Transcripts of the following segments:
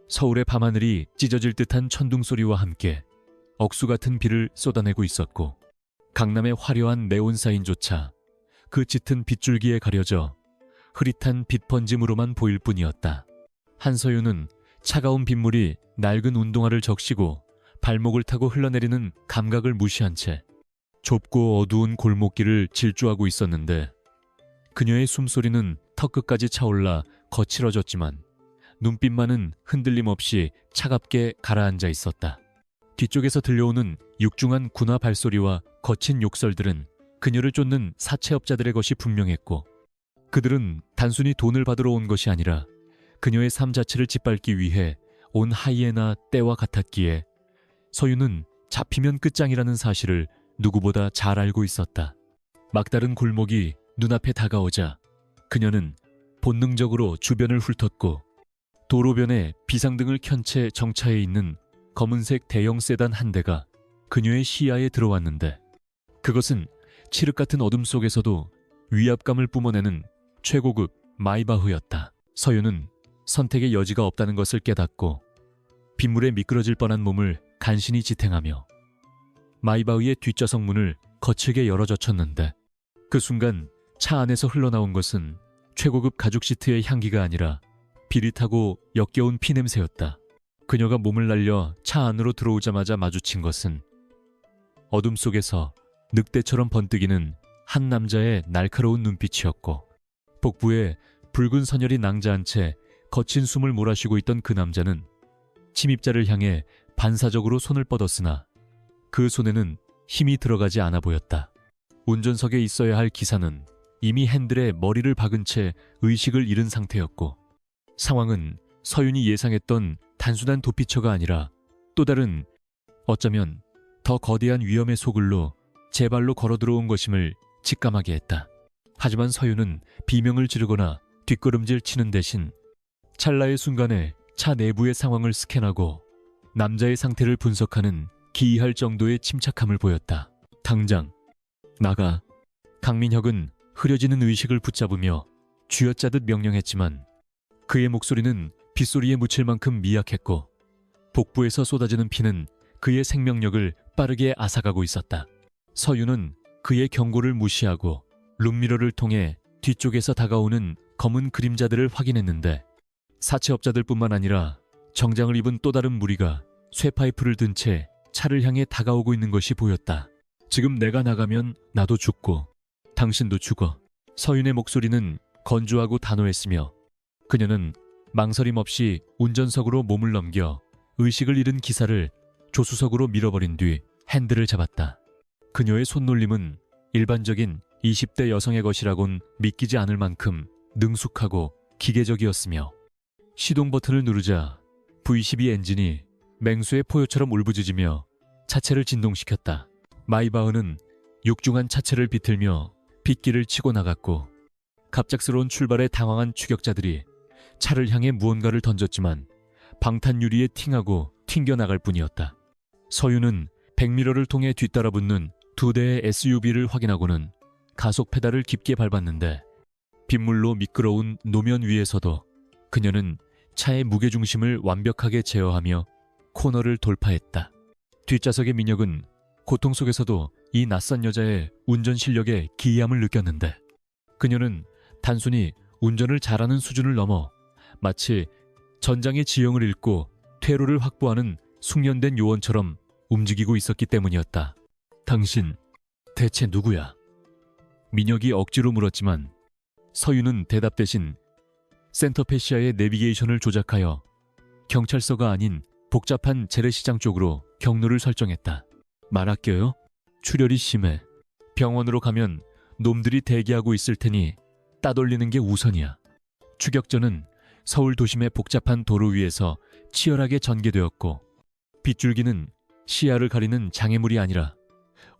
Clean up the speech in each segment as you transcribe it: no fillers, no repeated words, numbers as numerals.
서울의 밤하늘이 찢어질 듯한 천둥 소리와 함께 억수 같은 비를 쏟아내고 있었고, 강남의 화려한 네온사인조차 그 짙은 빗줄기에 가려져 흐릿한 빛번짐으로만 보일 뿐이었다. 한서윤은 차가운 빗물이 낡은 운동화를 적시고 발목을 타고 흘러내리는 감각을 무시한 채 좁고 어두운 골목길을 질주하고 있었는데, 그녀의 숨소리는 턱끝까지 차올라 거칠어졌지만 눈빛만은 흔들림 없이 차갑게 가라앉아 있었다. 뒤쪽에서 들려오는 육중한 군화 발소리와 거친 욕설들은 그녀를 쫓는 사채업자들의 것이 분명했고, 그들은 단순히 돈을 받으러 온 것이 아니라 그녀의 삶 자체를 짓밟기 위해 온 하이에나 떼와 같았기에 서윤은 잡히면 끝장이라는 사실을 누구보다 잘 알고 있었다. 막다른 골목이 눈앞에 다가오자 그녀는 본능적으로 주변을 훑었고, 도로변에 비상등을 켠 채 정차해 있는 검은색 대형 세단 한 대가 그녀의 시야에 들어왔는데, 그것은 칠흑 같은 어둠 속에서도 위압감을 뿜어내는 최고급 마이바흐였다. 서윤은 선택의 여지가 없다는 것을 깨닫고 빗물에 미끄러질 뻔한 몸을 간신히 지탱하며 마이바흐의 뒷좌석 문을 거칠게 열어젖혔는데, 그 순간 차 안에서 흘러나온 것은 최고급 가죽 시트의 향기가 아니라 비릿하고 역겨운 피냄새였다. 그녀가 몸을 날려 차 안으로 들어오자마자 마주친 것은 어둠 속에서 늑대처럼 번뜩이는 한 남자의 날카로운 눈빛이었고, 복부에 붉은 선혈이 낭자한 채 거친 숨을 몰아쉬고 있던 그 남자는 침입자를 향해 반사적으로 손을 뻗었으나 그 손에는 힘이 들어가지 않아 보였다. 운전석에 있어야 할 기사는 이미 핸들에 머리를 박은 채 의식을 잃은 상태였고, 상황은 서윤이 예상했던 단순한 도피처가 아니라 또 다른, 어쩌면 더 거대한 위험의 소굴로 제 발로 걸어 들어온 것임을 직감하게 했다. 하지만 서윤은 비명을 지르거나 뒷걸음질 치는 대신 찰나의 순간에 차 내부의 상황을 스캔하고 남자의 상태를 분석하는 기이할 정도의 침착함을 보였다. 당장 나가. 강민혁은 흐려지는 의식을 붙잡으며 쥐어짜듯 명령했지만 그의 목소리는 빗소리에 묻힐 만큼 미약했고, 복부에서 쏟아지는 피는 그의 생명력을 빠르게 앗아가고 있었다. 서윤은 그의 경고를 무시하고 룸미러를 통해 뒤쪽에서 다가오는 검은 그림자들을 확인했는데, 사채업자들뿐만 아니라 정장을 입은 또 다른 무리가 쇠파이프를 든 채 차를 향해 다가오고 있는 것이 보였다. 지금 내가 나가면 나도 죽고 당신도 죽어. 서윤의 목소리는 건조하고 단호했으며 그녀는 망설임 없이 운전석으로 몸을 넘겨 의식을 잃은 기사를 조수석으로 밀어버린 뒤 핸들을 잡았다. 그녀의 손놀림은 일반적인 20대 여성의 것이라곤 믿기지 않을 만큼 능숙하고 기계적이었으며, 시동 버튼을 누르자 V12 엔진이 맹수의 포효처럼 울부짖으며 차체를 진동시켰다. 마이바흐는 육중한 차체를 비틀며 빗길을 치고 나갔고, 갑작스러운 출발에 당황한 추격자들이 차를 향해 무언가를 던졌지만 방탄 유리에 팅하고 튕겨나갈 뿐이었다. 서윤은 백미러를 통해 뒤따라 붙는 두 대의 SUV를 확인하고는 가속 페달을 깊게 밟았는데, 빗물로 미끄러운 노면 위에서도 그녀는 차의 무게중심을 완벽하게 제어하며 코너를 돌파했다. 뒷좌석의 민혁은 고통 속에서도 이 낯선 여자의 운전 실력에 기이함을 느꼈는데, 그녀는 단순히 운전을 잘하는 수준을 넘어 마치 전장의 지형을 읽고 퇴로를 확보하는 숙련된 요원처럼 움직이고 있었기 때문이었다. 당신 대체 누구야? 민혁이 억지로 물었지만 서윤은 대답 대신 센터페시아의 내비게이션을 조작하여 경찰서가 아닌 복잡한 재래시장 쪽으로 경로를 설정했다. 말 아껴요? 출혈이 심해. 병원으로 가면 놈들이 대기하고 있을 테니 따돌리는 게 우선이야. 추격전은 서울 도심의 복잡한 도로 위에서 치열하게 전개되었고, 빗줄기는 시야를 가리는 장애물이 아니라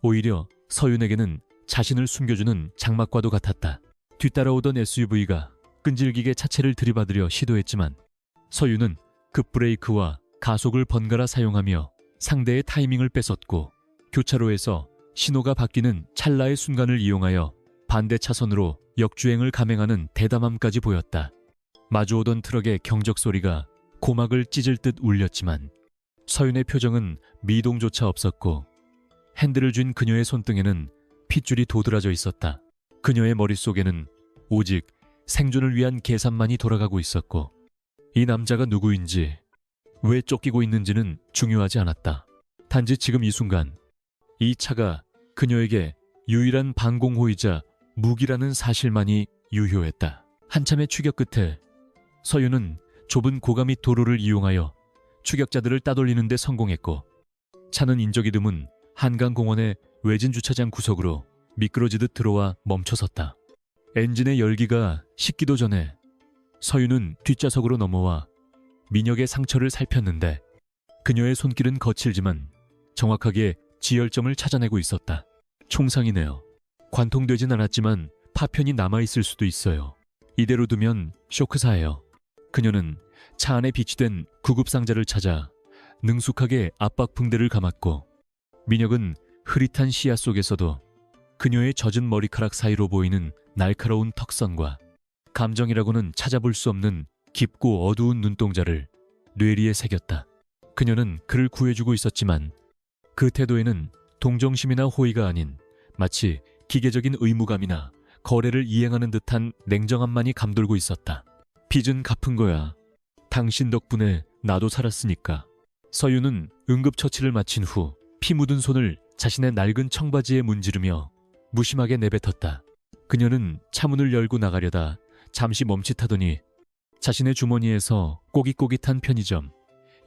오히려 서윤에게는 자신을 숨겨주는 장막과도 같았다. 뒤따라오던 SUV가 끈질기게 차체를 들이받으려 시도했지만 서윤은 급브레이크와 가속을 번갈아 사용하며 상대의 타이밍을 뺏었고, 교차로에서 신호가 바뀌는 찰나의 순간을 이용하여 반대 차선으로 역주행을 감행하는 대담함까지 보였다. 마주오던 트럭의 경적 소리가 고막을 찢을 듯 울렸지만 서윤의 표정은 미동조차 없었고 핸들을 쥔 그녀의 손등에는 핏줄이 도드라져 있었다. 그녀의 머릿속에는 오직 생존을 위한 계산만이 돌아가고 있었고 이 남자가 누구인지 왜 쫓기고 있는지는 중요하지 않았다. 단지 지금 이 순간 이 차가 그녀에게 유일한 방공호이자 무기라는 사실만이 유효했다. 한참의 추격 끝에 서윤은 좁은 고가 및 도로를 이용하여 추격자들을 따돌리는 데 성공했고 차는 인적이 드문 한강공원의 외진 주차장 구석으로 미끄러지듯 들어와 멈춰섰다. 엔진의 열기가 식기도 전에 서윤은 뒷좌석으로 넘어와 민혁의 상처를 살폈는데 그녀의 손길은 거칠지만 정확하게 지혈점을 찾아내고 있었다. 총상이네요. 관통되진 않았지만 파편이 남아있을 수도 있어요. 이대로 두면 쇼크사예요. 그녀는 차 안에 비치된 구급상자를 찾아 능숙하게 압박 붕대를 감았고 민혁은 흐릿한 시야 속에서도 그녀의 젖은 머리카락 사이로 보이는 날카로운 턱선과 감정이라고는 찾아볼 수 없는 깊고 어두운 눈동자를 뇌리에 새겼다. 그녀는 그를 구해주고 있었지만 그 태도에는 동정심이나 호의가 아닌 마치 기계적인 의무감이나 거래를 이행하는 듯한 냉정함만이 감돌고 있었다. 빚은 갚은 거야. 당신 덕분에 나도 살았으니까. 서윤은 응급처치를 마친 후 피 묻은 손을 자신의 낡은 청바지에 문지르며 무심하게 내뱉었다. 그녀는 차문을 열고 나가려다 잠시 멈칫하더니 자신의 주머니에서 꼬깃꼬깃한 편의점,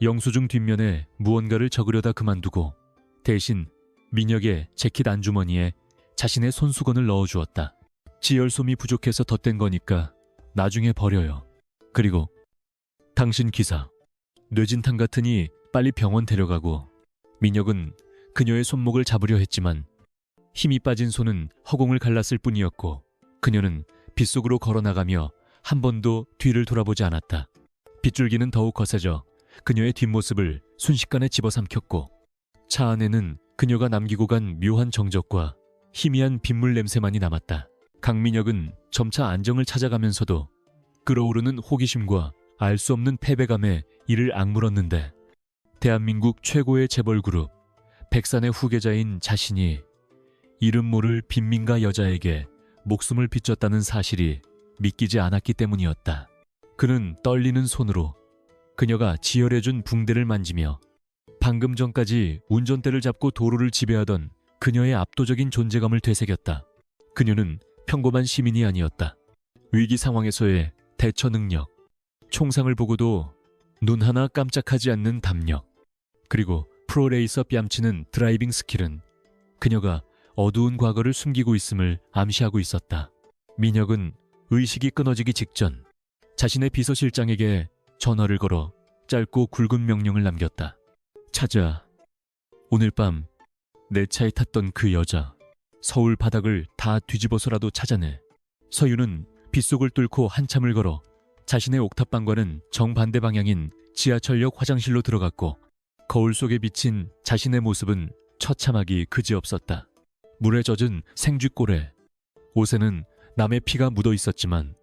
영수증 뒷면에 무언가를 적으려다 그만두고 대신 민혁의 재킷 안주머니에 자신의 손수건을 넣어주었다. 지혈솜이 부족해서 덧댄 거니까 나중에 버려요. 그리고 당신 기사, 뇌진탕 같으니 빨리 병원 데려가고. 민혁은 그녀의 손목을 잡으려 했지만 힘이 빠진 손은 허공을 갈랐을 뿐이었고 그녀는 빗속으로 걸어나가며 한 번도 뒤를 돌아보지 않았다. 빗줄기는 더욱 거세져 그녀의 뒷모습을 순식간에 집어삼켰고 차 안에는 그녀가 남기고 간 묘한 정적과 희미한 빗물 냄새만이 남았다. 강민혁은 점차 안정을 찾아가면서도 끓어오르는 호기심과 알 수 없는 패배감에 이를 악물었는데 대한민국 최고의 재벌 그룹 백산의 후계자인 자신이 이름 모를 빈민가 여자에게 목숨을 비쳤다는 사실이 믿기지 않았기 때문이었다. 그는 떨리는 손으로 그녀가 지혈해준 붕대를 만지며 방금 전까지 운전대를 잡고 도로를 지배하던 그녀의 압도적인 존재감을 되새겼다. 그녀는 평범한 시민이 아니었다. 위기 상황에서의 대처 능력, 총상을 보고도 눈 하나 깜짝하지 않는 담력, 그리고 프로레이서 뺨치는 드라이빙 스킬은 그녀가 어두운 과거를 숨기고 있음을 암시하고 있었다. 민혁은 의식이 끊어지기 직전 자신의 비서실장에게 전화를 걸어 짧고 굵은 명령을 남겼다. 찾아. 오늘 밤 내 차에 탔던 그 여자. 서울 바닥을 다 뒤집어서라도 찾아내. 서윤은 빗속을 뚫고 한참을 걸어 자신의 옥탑방과는 정반대 방향인 지하철역 화장실로 들어갔고 거울 속에 비친 자신의 모습은 처참하기 그지없었다. 물에 젖은 생쥐꼬레, 옷에는 남의 피가 묻어 있었지만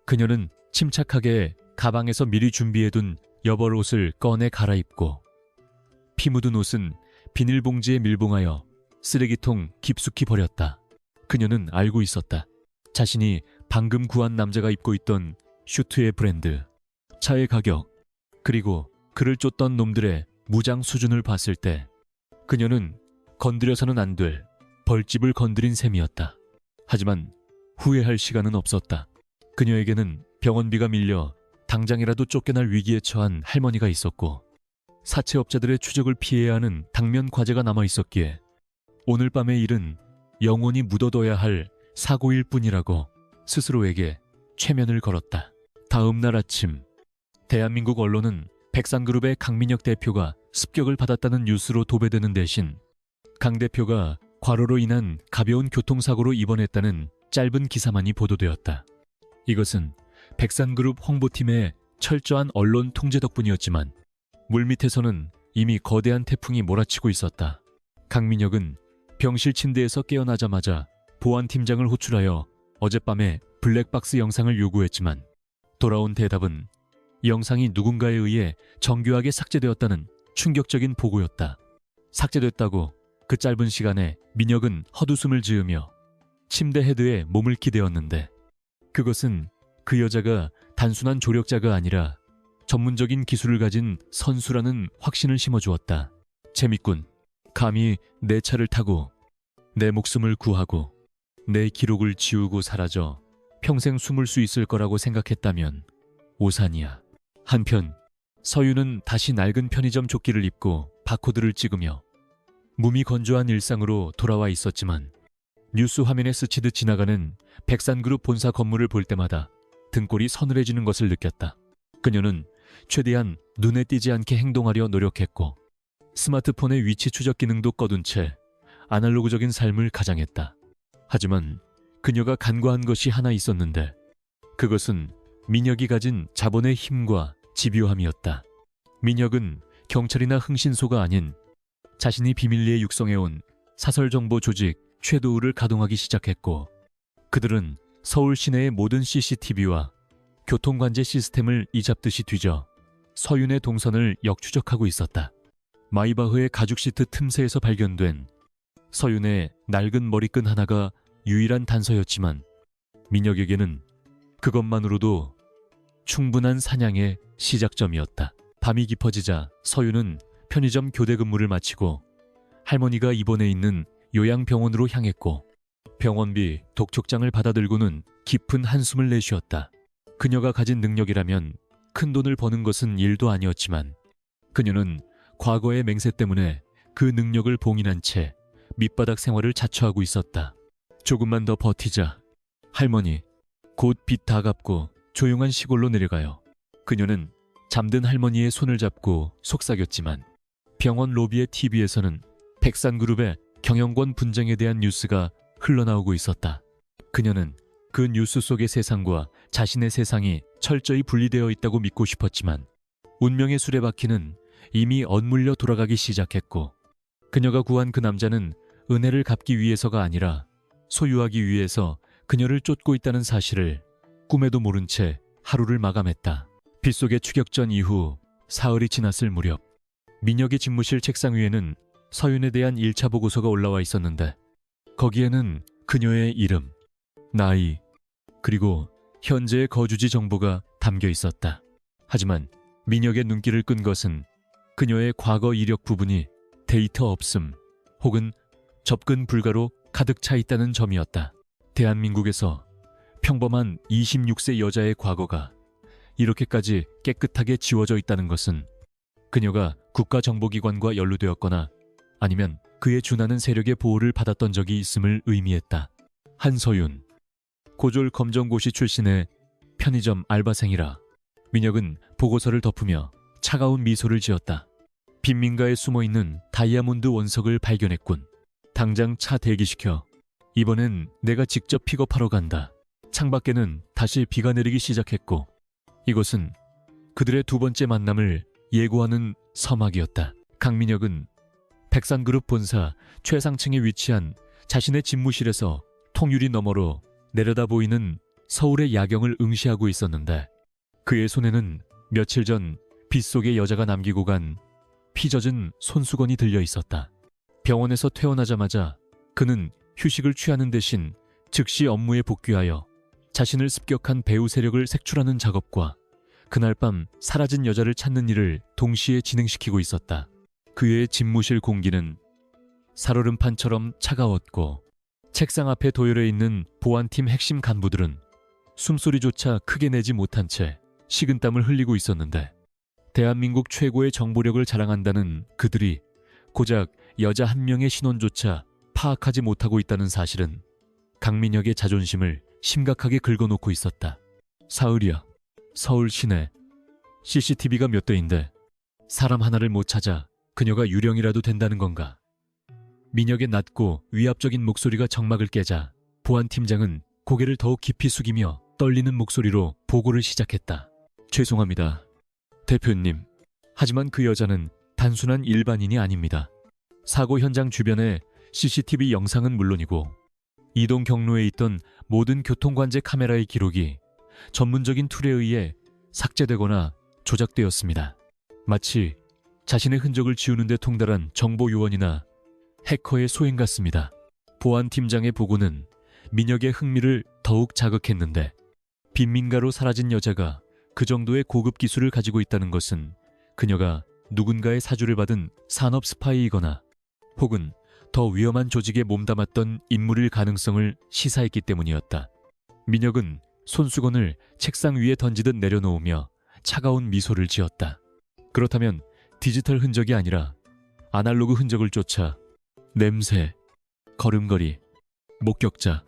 그녀는 침착하게 가방에서 미리 준비해둔 여벌옷을 꺼내 갈아입고 피 묻은 옷은 비닐봉지에 밀봉하여 쓰레기통 깊숙이 버렸다. 그녀는 알고 있었다. 자신이 방금 구한 남자가 입고 있던 슈트의 브랜드, 차의 가격, 그리고 그를 쫓던 놈들의 무장 수준을 봤을 때 그녀는 건드려서는 안 될 벌집을 건드린 셈이었다. 하지만 후회할 시간은 없었다. 그녀에게는 병원비가 밀려 당장이라도 쫓겨날 위기에 처한 할머니가 있었고 사채업자들의 추적을 피해야 하는 당면 과제가 남아 있었기에 오늘 밤의 일은 영원히 묻어둬야 할 사고일 뿐이라고 스스로에게 최면을 걸었다. 다음 날 아침 대한민국 언론은 백산그룹의 강민혁 대표가 습격을 받았다는 뉴스로 도배되는 대신 강 대표가 과로로 인한 가벼운 교통사고로 입원했다는 짧은 기사만이 보도되었다. 이것은 백산그룹 홍보팀의 철저한 언론 통제 덕분이었지만 물밑에서는 이미 거대한 태풍이 몰아치고 있었다. 강민혁은 병실 침대에서 깨어나자마자 보안팀장을 호출하여 어젯밤에 블랙박스 영상을 요구했지만 돌아온 대답은 영상이 누군가에 의해 정교하게 삭제되었다는 충격적인 보고였다. 삭제됐다고 그 짧은 시간에 민혁은 헛웃음을 지으며 침대 헤드에 몸을 기대었는데 그것은 그 여자가 단순한 조력자가 아니라 전문적인 기술을 가진 선수라는 확신을 심어주었다. 재밌군. 감히 내 차를 타고 내 목숨을 구하고 내 기록을 지우고 사라져 평생 숨을 수 있을 거라고 생각했다면 오산이야. 한편 서유는 다시 낡은 편의점 조끼를 입고 바코드를 찍으며 몸이 건조한 일상으로 돌아와 있었지만 뉴스 화면에 스치듯 지나가는 백산그룹 본사 건물을 볼 때마다 등골이 서늘해지는 것을 느꼈다. 그녀는 최대한 눈에 띄지 않게 행동하려 노력했고 스마트폰의 위치 추적 기능도 꺼둔 채 아날로그적인 삶을 가장했다. 하지만 그녀가 간과한 것이 하나 있었는데 그것은 민혁이 가진 자본의 힘과 집요함이었다. 민혁은 경찰이나 흥신소가 아닌 자신이 비밀리에 육성해온 사설정보 조직 섀도우를 가동하기 시작했고 그들은 서울 시내의 모든 CCTV와 교통관제 시스템을 이잡듯이 뒤져 서윤의 동선을 역추적하고 있었다. 마이바흐의 가죽 시트 틈새에서 발견된 서윤의 낡은 머리끈 하나가 유일한 단서였지만 민혁에게는 그것만으로도 충분한 사냥의 시작점이었다. 밤이 깊어지자 서윤은 편의점 교대 근무를 마치고 할머니가 입원해 있는 요양병원으로 향했고 병원비 독촉장을 받아들고는 깊은 한숨을 내쉬었다. 그녀가 가진 능력이라면 큰 돈을 버는 것은 일도 아니었지만 그녀는 과거의 맹세 때문에 그 능력을 봉인한 채 밑바닥 생활을 자처하고 있었다. 조금만 더 버티자. 할머니, 곧 빚 다 갚고 조용한 시골로 내려가요. 그녀는 잠든 할머니의 손을 잡고 속삭였지만 병원 로비의 TV에서는 백산그룹의 경영권 분쟁에 대한 뉴스가 흘러나오고 있었다. 그녀는 그 뉴스 속의 세상과 자신의 세상이 철저히 분리되어 있다고 믿고 싶었지만 운명의 수레바퀴는 이미 엇물려 돌아가기 시작했고 그녀가 구한 그 남자는 은혜를 갚기 위해서가 아니라 소유하기 위해서 그녀를 쫓고 있다는 사실을 꿈에도 모른 채 하루를 마감했다. 빗속의 추격전 이후 사흘이 지났을 무렵 민혁의 집무실 책상 위에는 서윤에 대한 1차 보고서가 올라와 있었는데 거기에는 그녀의 이름, 나이, 그리고 현재의 거주지 정보가 담겨 있었다. 하지만 민혁의 눈길을 끈 것은 그녀의 과거 이력 부분이 데이터 없음 혹은 접근 불가로 가득 차 있다는 점이었다. 대한민국에서 평범한 26세 여자의 과거가 이렇게까지 깨끗하게 지워져 있다는 것은 그녀가 국가정보기관과 연루되었거나 아니면 그에 준하는 세력의 보호를 받았던 적이 있음을 의미했다. 한서윤, 고졸 검정고시 출신의 편의점 알바생이라. 민혁은 보고서를 덮으며 차가운 미소를 지었다. 빈민가에 숨어있는 다이아몬드 원석을 발견했군. 당장 차 대기시켜. 이번엔 내가 직접 픽업하러 간다. 창밖에는 다시 비가 내리기 시작했고 이곳은 그들의 두 번째 만남을 예고하는 서막이었다. 강민혁은 백산그룹 본사 최상층에 위치한 자신의 집무실에서 통유리 너머로 내려다 보이는 서울의 야경을 응시하고 있었는데 그의 손에는 며칠 전 빗속의 여자가 남기고 간 피 젖은 손수건이 들려 있었다. 병원에서 퇴원하자마자 그는 휴식을 취하는 대신 즉시 업무에 복귀하여 자신을 습격한 배우 세력을 색출하는 작업과 그날 밤 사라진 여자를 찾는 일을 동시에 진행시키고 있었다. 그의 집무실 공기는 살얼음판처럼 차가웠고 책상 앞에 도열해 있는 보안팀 핵심 간부들은 숨소리조차 크게 내지 못한 채 식은땀을 흘리고 있었는데 대한민국 최고의 정보력을 자랑한다는 그들이 고작 여자 한 명의 신원조차 파악하지 못하고 있다는 사실은 강민혁의 자존심을 심각하게 긁어놓고 있었다. 사흘이야. 서울 시내. CCTV가 몇 대인데 사람 하나를 못 찾아 그녀가 유령이라도 된다는 건가? 민혁의 낮고 위압적인 목소리가 정막을 깨자 보안팀장은 고개를 더욱 깊이 숙이며 떨리는 목소리로 보고를 시작했다. 죄송합니다. 대표님. 하지만 그 여자는 단순한 일반인이 아닙니다. 사고 현장 주변의 CCTV 영상은 물론이고 이동 경로에 있던 모든 교통관제 카메라의 기록이 전문적인 툴에 의해 삭제되거나 조작되었습니다. 마치 자신의 흔적을 지우는 데 통달한 정보 요원이나 해커의 소행 같습니다. 보안팀장의 보고는 민혁의 흥미를 더욱 자극했는데 빈민가로 사라진 여자가 그 정도의 고급 기술을 가지고 있다는 것은 그녀가 누군가의 사주를 받은 산업 스파이이거나 혹은 더 위험한 조직에 몸담았던 인물일 가능성을 시사했기 때문이었다. 민혁은 손수건을 책상 위에 던지듯 내려놓으며 차가운 미소를 지었다. 그렇다면 디지털 흔적이 아니라 아날로그 흔적을 쫓아 냄새, 걸음걸이, 목격자,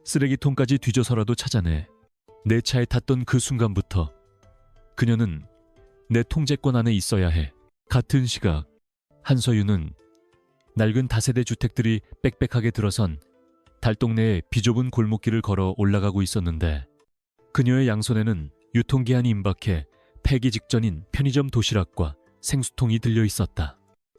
쓰레기통까지 뒤져서라도 찾아내 내 차에 탔던 그 순간부터 그녀는 내 통제권 안에 있어야 해. 같은 시각 한서윤은 낡은 다세대 주택들이 빽빽하게 들어선 달동네의 비좁은 골목길을 걸어 올라가고 있었는데 그녀의 양손에는 유통기한이 임박해 폐기 직전인 편의점 도시락과 생수통이 들려 있었다.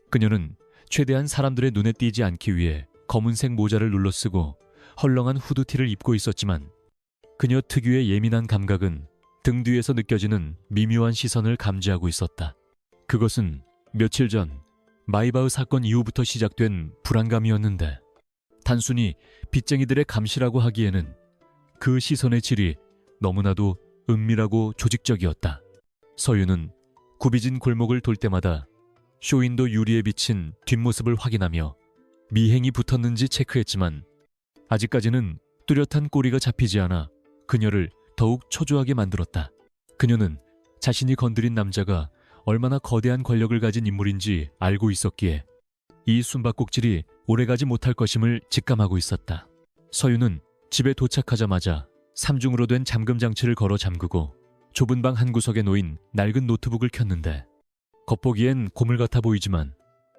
그녀는 최대한 사람들의 눈에 띄지 않기 위해 검은색 모자를 눌러쓰고 헐렁한 후드티를 입고 있었지만 그녀 특유의 예민한 감각은 등 뒤에서 느껴지는 미묘한 시선을 감지하고 있었다. 그것은 며칠 전 마이바흐 사건 이후부터 시작된 불안감이었는데 단순히 빚쟁이들의 감시라고 하기에는 그 시선의 질이 너무나도 은밀하고 조직적이었다. 서윤은 굽이진 골목을 돌 때마다 쇼윈도 유리에 비친 뒷모습을 확인하며 미행이 붙었는지 체크했지만 아직까지는 뚜렷한 꼬리가 잡히지 않아 그녀를 더욱 초조하게 만들었다. 그녀는 자신이 건드린 남자가 얼마나 거대한 권력을 가진 인물인지 알고 있었기에 이 숨바꼭질이 오래가지 못할 것임을 직감하고 있었다. 서윤은 집에 도착하자마자 3중으로 된 잠금 장치를 걸어 잠그고 좁은 방 한 구석에 놓인 낡은 노트북을 켰는데 겉보기엔 고물 같아 보이지만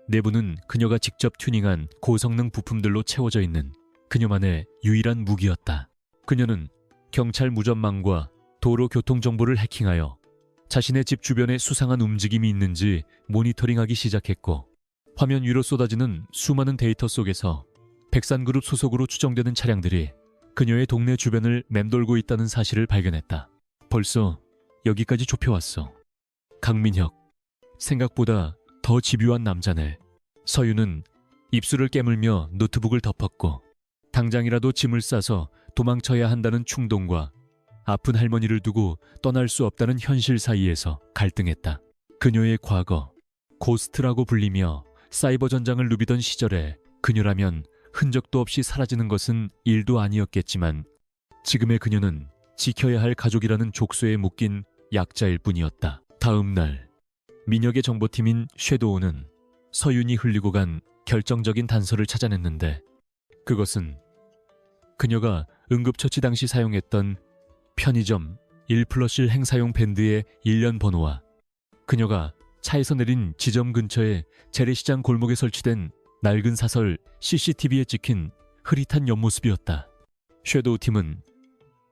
내부는 그녀가 직접 튜닝한 고성능 부품들로 채워져 있는 그녀만의 유일한 무기였다. 그녀는 경찰 무전망과 도로 교통 정보를 해킹하여 자신의 집 주변에 수상한 움직임이 있는지 모니터링하기 시작했고 화면 위로 쏟아지는 수많은 데이터 속에서 백산그룹 소속으로 추정되는 차량들이 그녀의 동네 주변을 맴돌고 있다는 사실을 발견했다. 벌써 여기까지 좁혀왔어. 강민혁, 생각보다 더 집요한 남자네. 서윤은 입술을 깨물며 노트북을 덮었고 당장이라도 짐을 싸서 도망쳐야 한다는 충동과 아픈 할머니를 두고 떠날 수 없다는 현실 사이에서 갈등했다. 그녀의 과거, 고스트라고 불리며 사이버 전장을 누비던 시절에 그녀라면 흔적도 없이 사라지는 것은 일도 아니었겠지만 지금의 그녀는 지켜야 할 가족이라는 족쇄에 묶인 약자일 뿐이었다. 다음 날 민혁의 정보팀인 섀도우는 서윤이 흘리고 간 결정적인 단서를 찾아냈는데 그것은 그녀가 응급처치 당시 사용했던 편의점 1플러실 행사용 밴드의 일련 번호와 그녀가 차에서 내린 지점 근처에 재래시장 골목에 설치된 낡은 사설 CCTV에 찍힌 흐릿한 옆모습이었다. 섀도우 팀은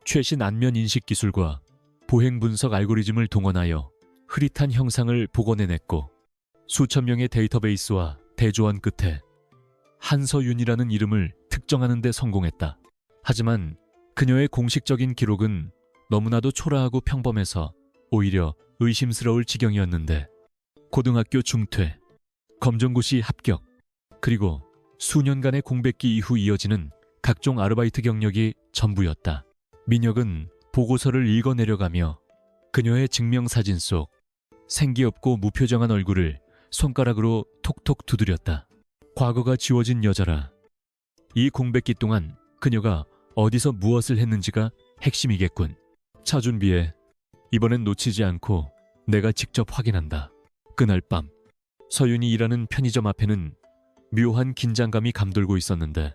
최신 안면 인식 기술과 보행 분석 알고리즘을 동원하여 흐릿한 형상을 복원해냈고 수천 명의 데이터베이스와 대조한 끝에 한서윤이라는 이름을 특정하는 데 성공했다. 하지만 그녀의 공식적인 기록은 너무나도 초라하고 평범해서 오히려 의심스러울 지경이었는데 고등학교 중퇴, 검정고시 합격, 그리고 수년간의 공백기 이후 이어지는 각종 아르바이트 경력이 전부였다. 민혁은 보고서를 읽어내려가며 그녀의 증명사진 속 생기없고 무표정한 얼굴을 손가락으로 톡톡 두드렸다. 과거가 지워진 여자라. 이 공백기 동안 그녀가 어디서 무엇을 했는지가 핵심이겠군. 차 준비해. 이번엔 놓치지 않고 내가 직접 확인한다. 그날 밤 서윤이 일하는 편의점 앞에는 묘한 긴장감이 감돌고 있었는데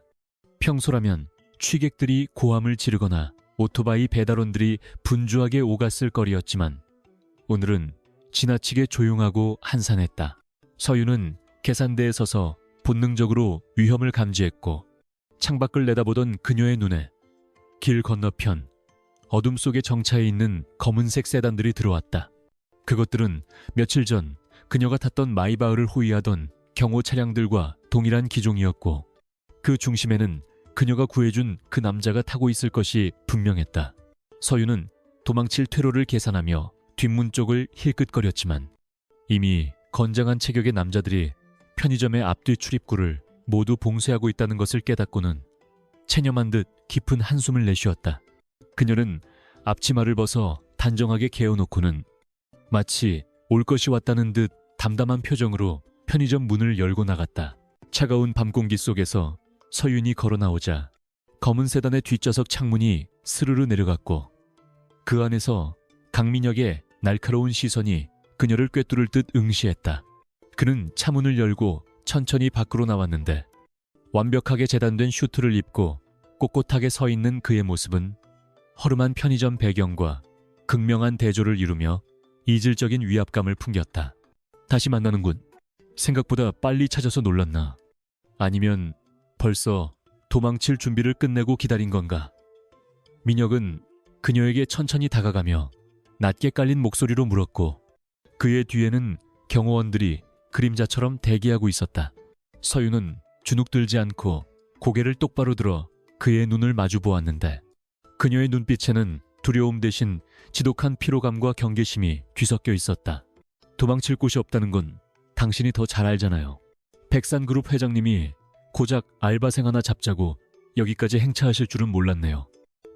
평소라면 취객들이 고함을 지르거나 오토바이 배달원들이 분주하게 오갔을 거리였지만 오늘은 지나치게 조용하고 한산했다. 서윤은 계산대에 서서 본능적으로 위험을 감지했고 창밖을 내다보던 그녀의 눈에 길 건너편 어둠 속에 정차해 있는 검은색 세단들이 들어왔다. 그것들은 며칠 전 그녀가 탔던 마이바흐를 호위하던 경호 차량들과 동일한 기종이었고 그 중심에는 그녀가 구해준 그 남자가 타고 있을 것이 분명했다. 서윤은 도망칠 퇴로를 계산하며 뒷문 쪽을 힐끗거렸지만 이미 건장한 체격의 남자들이 편의점의 앞뒤 출입구를 모두 봉쇄하고 있다는 것을 깨닫고는 체념한 듯 깊은 한숨을 내쉬었다. 그녀는 앞치마를 벗어 단정하게 개어놓고는 마치 올 것이 왔다는 듯 담담한 표정으로 편의점 문을 열고 나갔다. 차가운 밤 공기 속에서 서윤이 걸어 나오자 검은 세단의 뒷좌석 창문이 스르르 내려갔고 그 안에서 강민혁의 날카로운 시선이 그녀를 꿰뚫을 듯 응시했다. 그는 차문을 열고 천천히 밖으로 나왔는데 완벽하게 재단된 슈트를 입고 꼿꼿하게 서 있는 그의 모습은 허름한 편의점 배경과 극명한 대조를 이루며 이질적인 위압감을 풍겼다. 다시 만나는군. 생각보다 빨리 찾아서 놀랐나? 아니면 벌써 도망칠 준비를 끝내고 기다린 건가? 민혁은 그녀에게 천천히 다가가며 낮게 깔린 목소리로 물었고 그의 뒤에는 경호원들이 그림자처럼 대기하고 있었다. 서윤은 주눅들지 않고 고개를 똑바로 들어 그의 눈을 마주 보았는데 그녀의 눈빛에는 두려움 대신 지독한 피로감과 경계심이 뒤섞여 있었다. 도망칠 곳이 없다는 건 당신이 더 잘 알잖아요. 백산그룹 회장님이 고작 알바생 하나 잡자고 여기까지 행차하실 줄은 몰랐네요.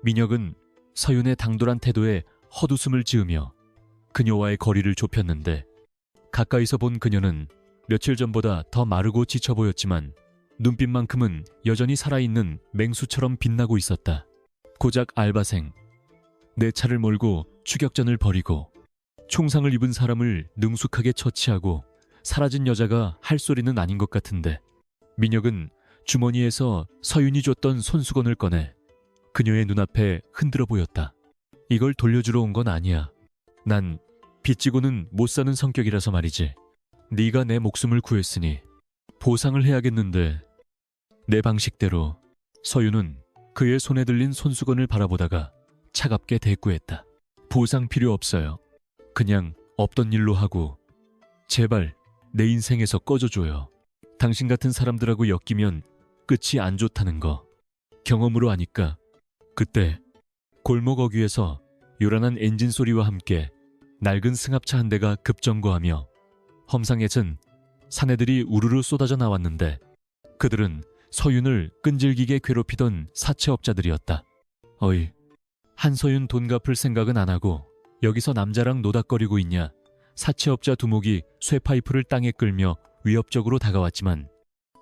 민혁은 서윤의 당돌한 태도에 헛웃음을 지으며 그녀와의 거리를 좁혔는데 가까이서 본 그녀는 며칠 전보다 더 마르고 지쳐 보였지만 눈빛만큼은 여전히 살아있는 맹수처럼 빛나고 있었다. 고작 알바생. 내 차를 몰고 추격전을 벌이고 총상을 입은 사람을 능숙하게 처치하고 사라진 여자가 할 소리는 아닌 것 같은데 민혁은 주머니에서 서윤이 줬던 손수건을 꺼내 그녀의 눈앞에 흔들어 보였다. 이걸 돌려주러 온 건 아니야. 난 빚지고는 못 사는 성격이라서 말이지. 네가 내 목숨을 구했으니 보상을 해야겠는데. 내 방식대로. 서윤은 그의 손에 들린 손수건을 바라보다가 차갑게 대꾸했다. 보상 필요 없어요. 그냥 없던 일로 하고 제발 내 인생에서 꺼져줘요. 당신 같은 사람들하고 엮이면 끝이 안 좋다는 거 경험으로 아니까. 그때 골목 어귀에서 요란한 엔진 소리와 함께 낡은 승합차 한 대가 급정거하며 험상에선 사내들이 우르르 쏟아져 나왔는데 그들은 서윤을 끈질기게 괴롭히던 사채업자들이었다. 어이, 한서윤 돈 갚을 생각은 안 하고 여기서 남자랑 노닥거리고 있냐. 사채업자 두목이 쇠파이프를 땅에 끌며 위협적으로 다가왔지만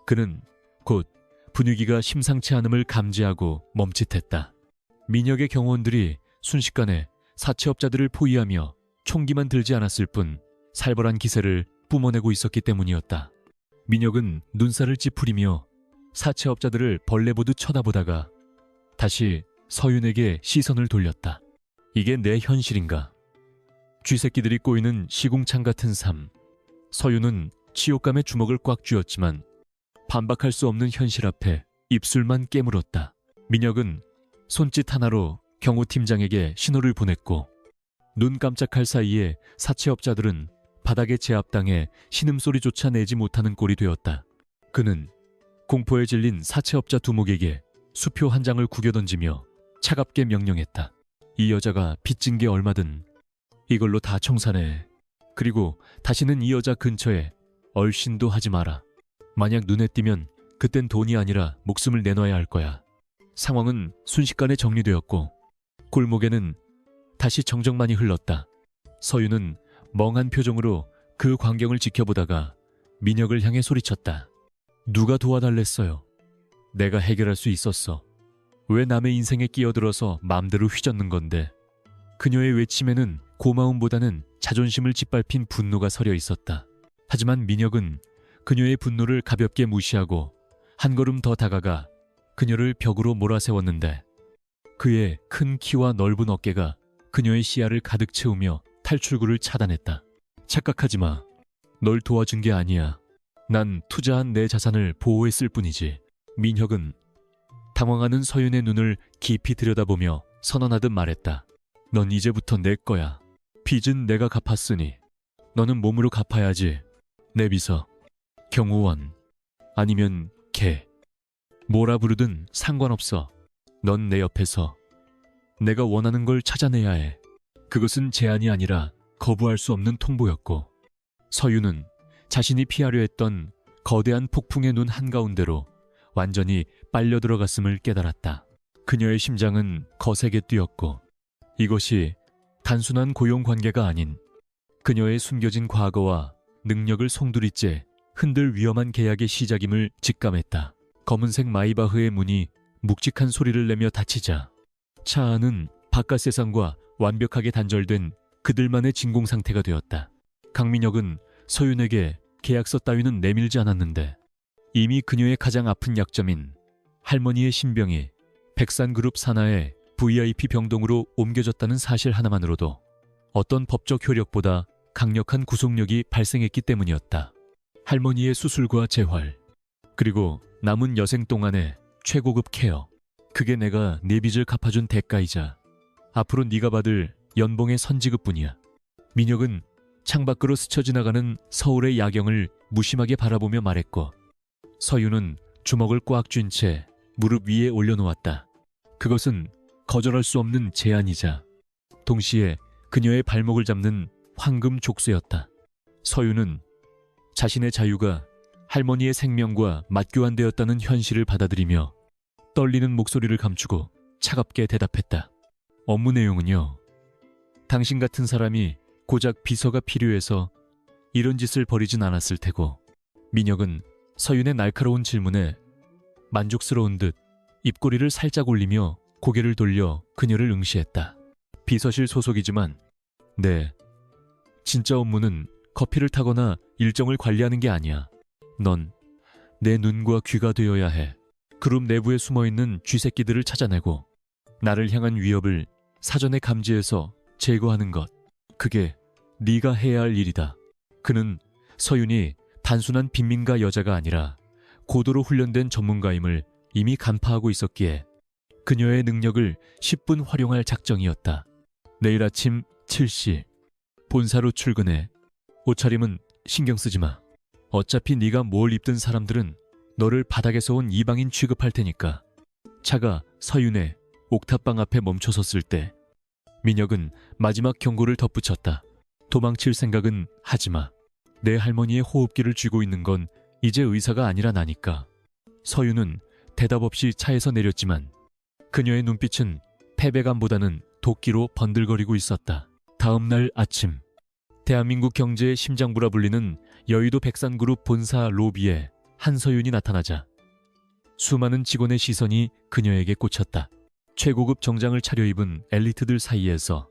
그는 곧 분위기가 심상치 않음을 감지하고 멈칫했다. 민혁의 경호원들이 순식간에 사채업자들을 포위하며 총기만 들지 않았을 뿐 살벌한 기세를 뿜어내고 있었기 때문이었다. 민혁은 눈살을 찌푸리며 사채업자들을 벌레 보듯 쳐다보다가 다시 서윤에게 시선을 돌렸다. 이게 내 현실인가? 쥐새끼들이 꼬이는 시궁창 같은 삶. 서윤은 치욕감에 주먹을 꽉 쥐었지만 반박할 수 없는 현실 앞에 입술만 깨물었다. 민혁은 손짓 하나로 경호팀장에게 신호를 보냈고 눈 깜짝할 사이에 사채업자들은 바닥에 제압당해 신음소리조차 내지 못하는 꼴이 되었다. 그는 공포에 질린 사채업자 두목에게 수표 한 장을 구겨던지며 차갑게 명령했다. 이 여자가 빚진 게 얼마든 이걸로 다 청산해. 그리고 다시는 이 여자 근처에 얼씬도 하지 마라. 만약 눈에 띄면 그땐 돈이 아니라 목숨을 내놔야 할 거야. 상황은 순식간에 정리되었고 골목에는 다시 정적만이 흘렀다. 서윤은 멍한 표정으로 그 광경을 지켜보다가 민혁을 향해 소리쳤다. 누가 도와달랬어요? 내가 해결할 수 있었어. 왜 남의 인생에 끼어들어서 마음대로 휘젓는 건데. 그녀의 외침에는 고마움보다는 자존심을 짓밟힌 분노가 서려 있었다. 하지만 민혁은 그녀의 분노를 가볍게 무시하고 한 걸음 더 다가가 그녀를 벽으로 몰아세웠는데 그의 큰 키와 넓은 어깨가 그녀의 시야를 가득 채우며 탈출구를 차단했다. 착각하지 마. 널 도와준 게 아니야. 난 투자한 내 자산을 보호했을 뿐이지. 민혁은 당황하는 서윤의 눈을 깊이 들여다보며 선언하듯 말했다. 넌 이제부터 내 거야. 빚은 내가 갚았으니 너는 몸으로 갚아야지. 내 비서, 경호원, 아니면 개. 뭐라 부르든 상관없어. 넌 내 옆에서 내가 원하는 걸 찾아내야 해. 그것은 제안이 아니라 거부할 수 없는 통보였고, 서유는 자신이 피하려 했던 거대한 폭풍의 눈 한가운데로 완전히 빨려 들어갔음을 깨달았다. 그녀의 심장은 거세게 뛰었고, 이것이 단순한 고용 관계가 아닌 그녀의 숨겨진 과거와 능력을 송두리째 흔들 위험한 계약의 시작임을 직감했다. 검은색 마이바흐의 문이 묵직한 소리를 내며 닫히자 차 안은 바깥 세상과 완벽하게 단절된 그들만의 진공 상태가 되었다. 강민혁은 서윤에게 계약서 따위는 내밀지 않았는데 이미 그녀의 가장 아픈 약점인 할머니의 신병이 백산그룹 산하의 VIP 병동으로 옮겨졌다는 사실 하나만으로도 어떤 법적 효력보다 강력한 구속력이 발생했기 때문이었다. 할머니의 수술과 재활, 그리고 남은 여생 동안의 최고급 케어, 그게 내가 네 빚을 갚아준 대가이자 앞으로 네가 받을 연봉의 선지급뿐이야. 민혁은 창밖으로 스쳐 지나가는 서울의 야경을 무심하게 바라보며 말했고, 서윤은 주먹을 꽉 쥔 채 무릎 위에 올려놓았다. 그것은 거절할 수 없는 제안이자 동시에 그녀의 발목을 잡는 황금 족쇄였다. 서윤은 자신의 자유가 할머니의 생명과 맞교환되었다는 현실을 받아들이며 떨리는 목소리를 감추고 차갑게 대답했다. 업무 내용은요. 당신 같은 사람이 고작 비서가 필요해서 이런 짓을 벌이진 않았을 테고. 민혁은 서윤의 날카로운 질문에 만족스러운 듯 입꼬리를 살짝 올리며 고개를 돌려 그녀를 응시했다. 비서실 소속이지만 네, 진짜 업무는 커피를 타거나 일정을 관리하는 게 아니야. 넌 내 눈과 귀가 되어야 해. 그룹 내부에 숨어있는 쥐새끼들을 찾아내고 나를 향한 위협을 사전에 감지해서 제거하는 것. 그게 네가 해야 할 일이다. 그는 서윤이 단순한 빈민가 여자가 아니라 고도로 훈련된 전문가임을 이미 간파하고 있었기에 그녀의 능력을 10분 활용할 작정이었다. 내일 아침 7시 본사로 출근해. 옷차림은 신경 쓰지 마. 어차피 네가 뭘 입든 사람들은 너를 바닥에서 온 이방인 취급할 테니까. 차가 서윤의 옥탑방 앞에 멈춰섰을 때 민혁은 마지막 경고를 덧붙였다. 도망칠 생각은 하지 마. 내 할머니의 호흡기를 쥐고 있는 건 이제 의사가 아니라 나니까. 서윤은 대답 없이 차에서 내렸지만 그녀의 눈빛은 패배감보다는 도끼로 번들거리고 있었다. 다음 날 아침, 대한민국 경제의 심장부라 불리는 여의도 백산그룹 본사 로비에 한서윤이 나타나자 수많은 직원의 시선이 그녀에게 꽂혔다. 최고급 정장을 차려입은 엘리트들 사이에서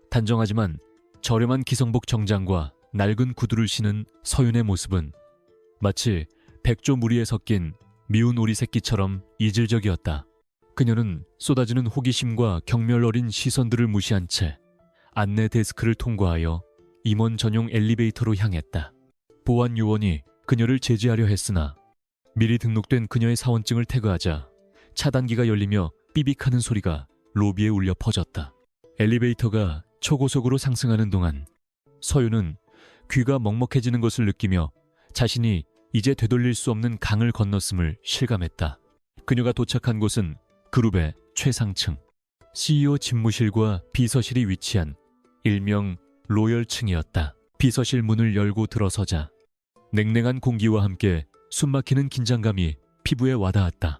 단정하지만 저렴한 기성복 정장과 낡은 구두를 신은 서윤의 모습은 마치 백조 무리에 섞인 미운 오리 새끼처럼 이질적이었다. 그녀는 쏟아지는 호기심과 경멸 어린 시선들을 무시한 채 안내 데스크를 통과하여 임원 전용 엘리베이터로 향했다. 보안 요원이 그녀를 제지하려 했으나 미리 등록된 그녀의 사원증을 태그하자 차단기가 열리며 삐빅하는 소리가 로비에 울려 퍼졌다. 엘리베이터가 초고속으로 상승하는 동안 서윤은 귀가 먹먹해지는 것을 느끼며 자신이 이제 되돌릴 수 없는 강을 건넜음을 실감했다. 그녀가 도착한 곳은 그룹의 최상층, CEO 집무실과 비서실이 위치한 일명 로열층이었다. 비서실 문을 열고 들어서자 냉랭한 공기와 함께 숨막히는 긴장감이 피부에 와닿았다.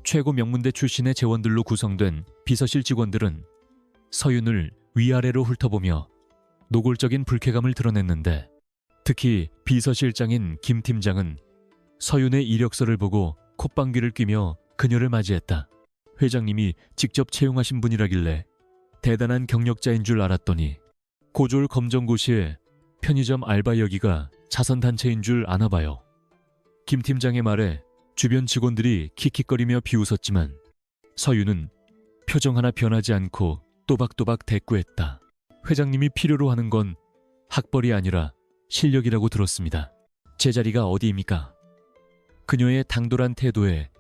최고 명문대 출신의 재원들로 구성된 비서실 직원들은 서윤을 위아래로 훑어보며 노골적인 불쾌감을 드러냈는데 특히 비서실장인 김 팀장은 서윤의 이력서를 보고 콧방귀를 뀌며 그녀를 맞이했다. 회장님이 직접 채용하신 분이라길래 대단한 경력자인 줄 알았더니 고졸 검정고시에 편의점 알바 여기가 자선단체인 줄 아나 봐요. 김 팀장의 말에 주변 직원들이 킥킥거리며 비웃었지만 서윤은 표정 하나 변하지 않고 또박또박 대꾸했다. 회장님이 필요로 하는 건 학벌이 아니라 실력이라고 들었습니다. 제 자리가 어디입니까? 그녀의 당돌한 태도에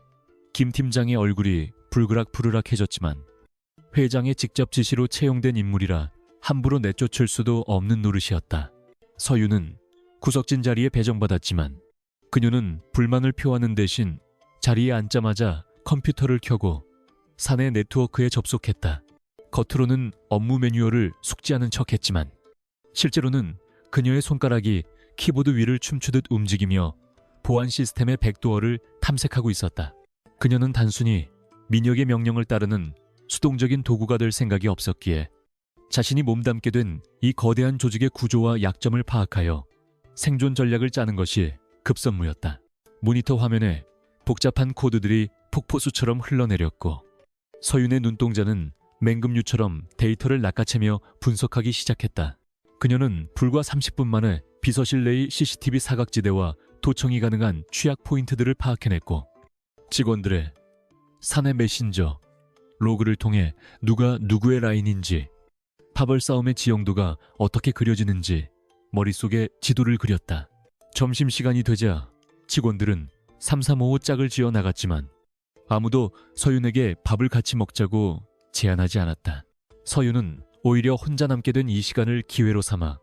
김 팀장의 얼굴이 불그락부르락해졌지만 회장의 직접 지시로 채용된 인물이라 함부로 내쫓을 수도 없는 노릇이었다. 서윤은 구석진 자리에 배정받았지만 그녀는 불만을 표하는 대신 자리에 앉자마자 컴퓨터를 켜고 사내 네트워크에 접속했다. 겉으로는 업무 매뉴얼을 숙지하는 척했지만 실제로는 그녀의 손가락이 키보드 위를 춤추듯 움직이며 보안 시스템의 백도어를 탐색하고 있었다. 그녀는 단순히 민혁의 명령을 따르는 수동적인 도구가 될 생각이 없었기에 자신이 몸담게 된 이 거대한 조직의 구조와 약점을 파악하여 생존 전략을 짜는 것이 급선무였다. 모니터 화면에 복잡한 코드들이 폭포수처럼 흘러내렸고 서윤의 눈동자는 맹금류처럼 데이터를 낚아채며 분석하기 시작했다. 그녀는 불과 30분 만에 비서실 내의 CCTV 사각지대와 도청이 가능한 취약 포인트들을 파악해냈고 직원들의 사내 메신저, 로그를 통해 누가 누구의 라인인지, 파벌 싸움의 지형도가 어떻게 그려지는지 머릿속에 지도를 그렸다. 점심시간이 되자 직원들은 3355 짝을 지어 나갔지만 아무도 서윤에게 밥을 같이 먹자고 제안하지 않았다. 서윤은 오히려 혼자 남게 된 이 시간을 기회로 삼아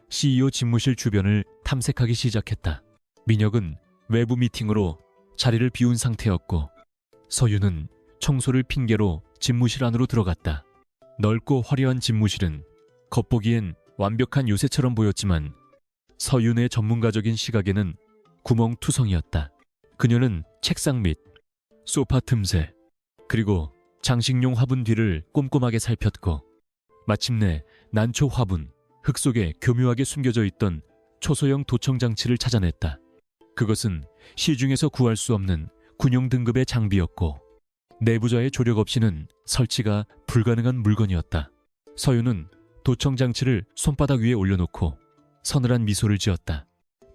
CEO 집무실 주변을 탐색하기 시작했다. 민혁은 외부 미팅으로 자리를 비운 상태였고 서윤은 청소를 핑계로 집무실 안으로 들어갔다. 넓고 화려한 집무실은 겉보기엔 완벽한 요새처럼 보였지만 서윤의 전문가적인 시각에는 구멍투성이었다. 그녀는 책상 및 소파 틈새 그리고 장식용 화분 뒤를 꼼꼼하게 살폈고 마침내 난초 화분, 흙 속에 교묘하게 숨겨져 있던 초소형 도청 장치를 찾아냈다. 그것은 시중에서 구할 수 없는 군용 등급의 장비였고 내부자의 조력 없이는 설치가 불가능한 물건이었다. 서윤은 도청 장치를 손바닥 위에 올려놓고 서늘한 미소를 지었다.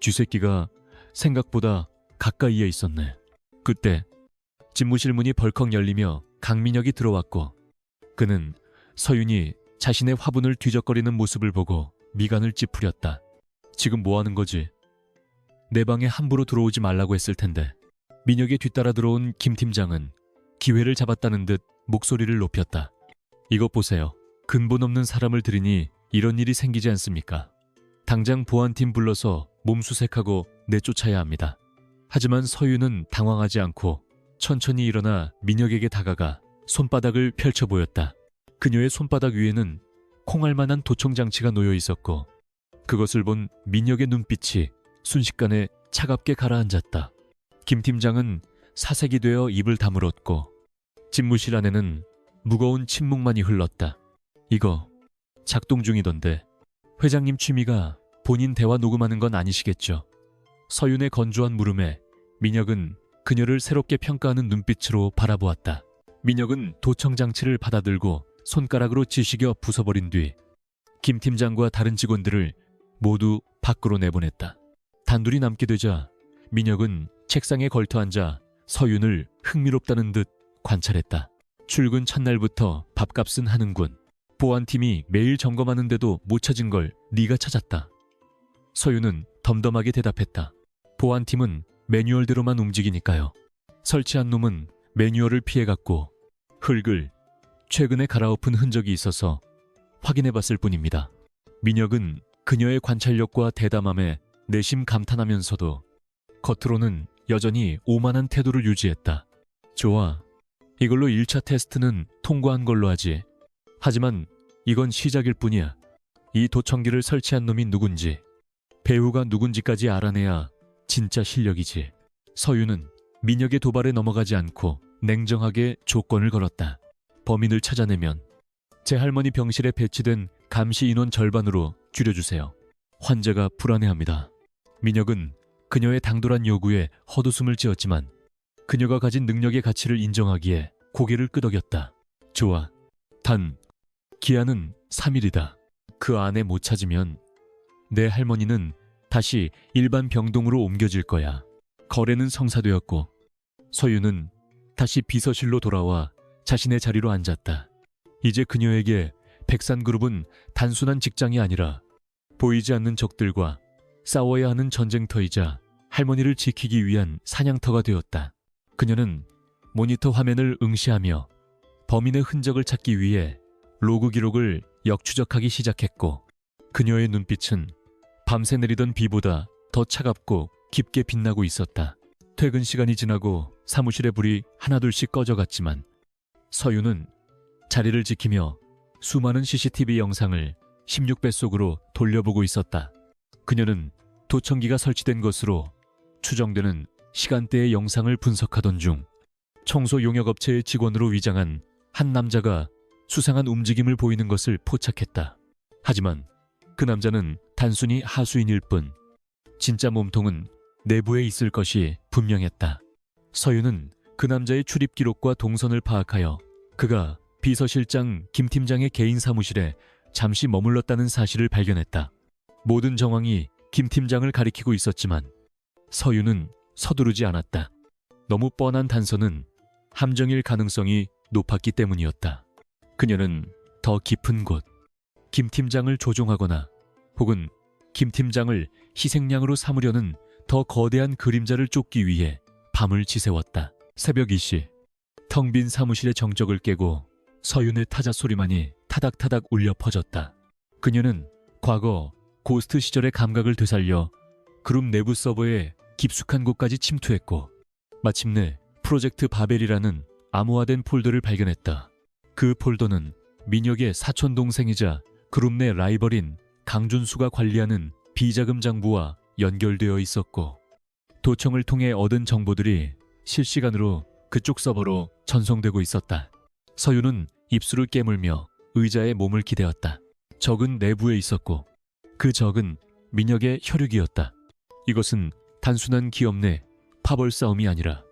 쥐새끼가 생각보다 가까이에 있었네. 그때 집무실 문이 벌컥 열리며 강민혁이 들어왔고 그는 서윤이 자신의 화분을 뒤적거리는 모습을 보고 미간을 찌푸렸다. 지금 뭐 하는 거지? 내 방에 함부로 들어오지 말라고 했을 텐데. 민혁에 뒤따라 들어온 김 팀장은 기회를 잡았다는 듯 목소리를 높였다. 이것 보세요. 근본 없는 사람을 들이니 이런 일이 생기지 않습니까? 당장 보안팀 불러서 몸수색하고 내쫓아야 합니다. 하지만 서윤은 당황하지 않고 천천히 일어나 민혁에게 다가가 손바닥을 펼쳐 보였다. 그녀의 손바닥 위에는 콩알만한 도청장치가 놓여 있었고 그것을 본 민혁의 눈빛이 순식간에 차갑게 가라앉았다. 김 팀장은 사색이 되어 입을 다물었고 집무실 안에는 무거운 침묵만이 흘렀다. 이거 작동 중이던데 회장님 취미가 본인 대화 녹음하는 건 아니시겠죠? 서윤의 건조한 물음에 민혁은 그녀를 새롭게 평가하는 눈빛으로 바라보았다. 민혁은 도청장치를 받아들고 손가락으로 지시겨 부숴버린 뒤 김 팀장과 다른 직원들을 모두 밖으로 내보냈다. 단둘이 남게 되자 민혁은 책상에 걸터앉아 서윤을 흥미롭다는 듯 관찰했다. 출근 첫날부터 밥값은 하는군. 보안팀이 매일 점검하는데도 못 찾은 걸 네가 찾았다. 서윤은 덤덤하게 대답했다. 보안팀은 매뉴얼대로만 움직이니까요. 설치한 놈은 매뉴얼을 피해갔고 흙을 최근에 갈아엎은 흔적이 있어서 확인해봤을 뿐입니다. 민혁은 그녀의 관찰력과 대담함에 내심 감탄하면서도 겉으로는 여전히 오만한 태도를 유지했다. 좋아. 이걸로 1차 테스트는 통과한 걸로 하지. 하지만 이건 시작일 뿐이야. 이 도청기를 설치한 놈이 누군지, 배우가 누군지까지 알아내야 진짜 실력이지. 서윤은 민혁의 도발에 넘어가지 않고 냉정하게 조건을 걸었다. 범인을 찾아내면 제 할머니 병실에 배치된 감시 인원 절반으로 줄여주세요. 환자가 불안해합니다. 민혁은 그녀의 당돌한 요구에 헛웃음을 지었지만 그녀가 가진 능력의 가치를 인정하기에 고개를 끄덕였다. 좋아. 단 기한은 3일이다. 그 안에 못 찾으면 내 할머니는 다시 일반 병동으로 옮겨질 거야. 거래는 성사되었고 서윤은 다시 비서실로 돌아와 자신의 자리로 앉았다. 이제 그녀에게 백산그룹은 단순한 직장이 아니라 보이지 않는 적들과 싸워야 하는 전쟁터이자 할머니를 지키기 위한 사냥터가 되었다. 그녀는 모니터 화면을 응시하며 범인의 흔적을 찾기 위해 로그 기록을 역추적하기 시작했고 그녀의 눈빛은 밤새 내리던 비보다 더 차갑고 깊게 빛나고 있었다. 퇴근 시간이 지나고 사무실의 불이 하나둘씩 꺼져갔지만 서윤은 자리를 지키며 수많은 CCTV 영상을 16뱃속으로 돌려보고 있었다. 그녀는 도청기가 설치된 것으로 추정되는 시간대의 영상을 분석하던 중 청소 용역업체의 직원으로 위장한 한 남자가 수상한 움직임을 보이는 것을 포착했다. 하지만 그 남자는 단순히 하수인일 뿐 진짜 몸통은 내부에 있을 것이 분명했다. 서윤은 그 남자의 출입 기록과 동선을 파악하여 그가 비서실장 김 팀장의 개인 사무실에 잠시 머물렀다는 사실을 발견했다. 모든 정황이 김 팀장을 가리키고 있었지만 서윤은 서두르지 않았다. 너무 뻔한 단서는 함정일 가능성이 높았기 때문이었다. 그녀는 더 깊은 곳, 김 팀장을 조종하거나 혹은 김 팀장을 희생양으로 삼으려는 더 거대한 그림자를 쫓기 위해 밤을 지새웠다. 새벽 2시, 텅 빈 사무실의 정적을 깨고 서윤의 타자 소리만이 타닥타닥 울려 퍼졌다. 그녀는 과거 고스트 시절의 감각을 되살려 그룹 내부 서버에 깊숙한 곳까지 침투했고 마침내 프로젝트 바벨이라는 암호화된 폴더를 발견했다. 그 폴더는 민혁의 사촌 동생이자 그룹 내 라이벌인 강준수가 관리하는 비자금 장부와 연결되어 있었고 도청을 통해 얻은 정보들이 실시간으로 그쪽 서버로 전송되고 있었다. 서윤은 입술을 깨물며 의자에 몸을 기대었다. 적은 내부에 있었고 그 적은 민혁의 혈육이었다. 이것은 단순한 기업 내 파벌 싸움이 아니라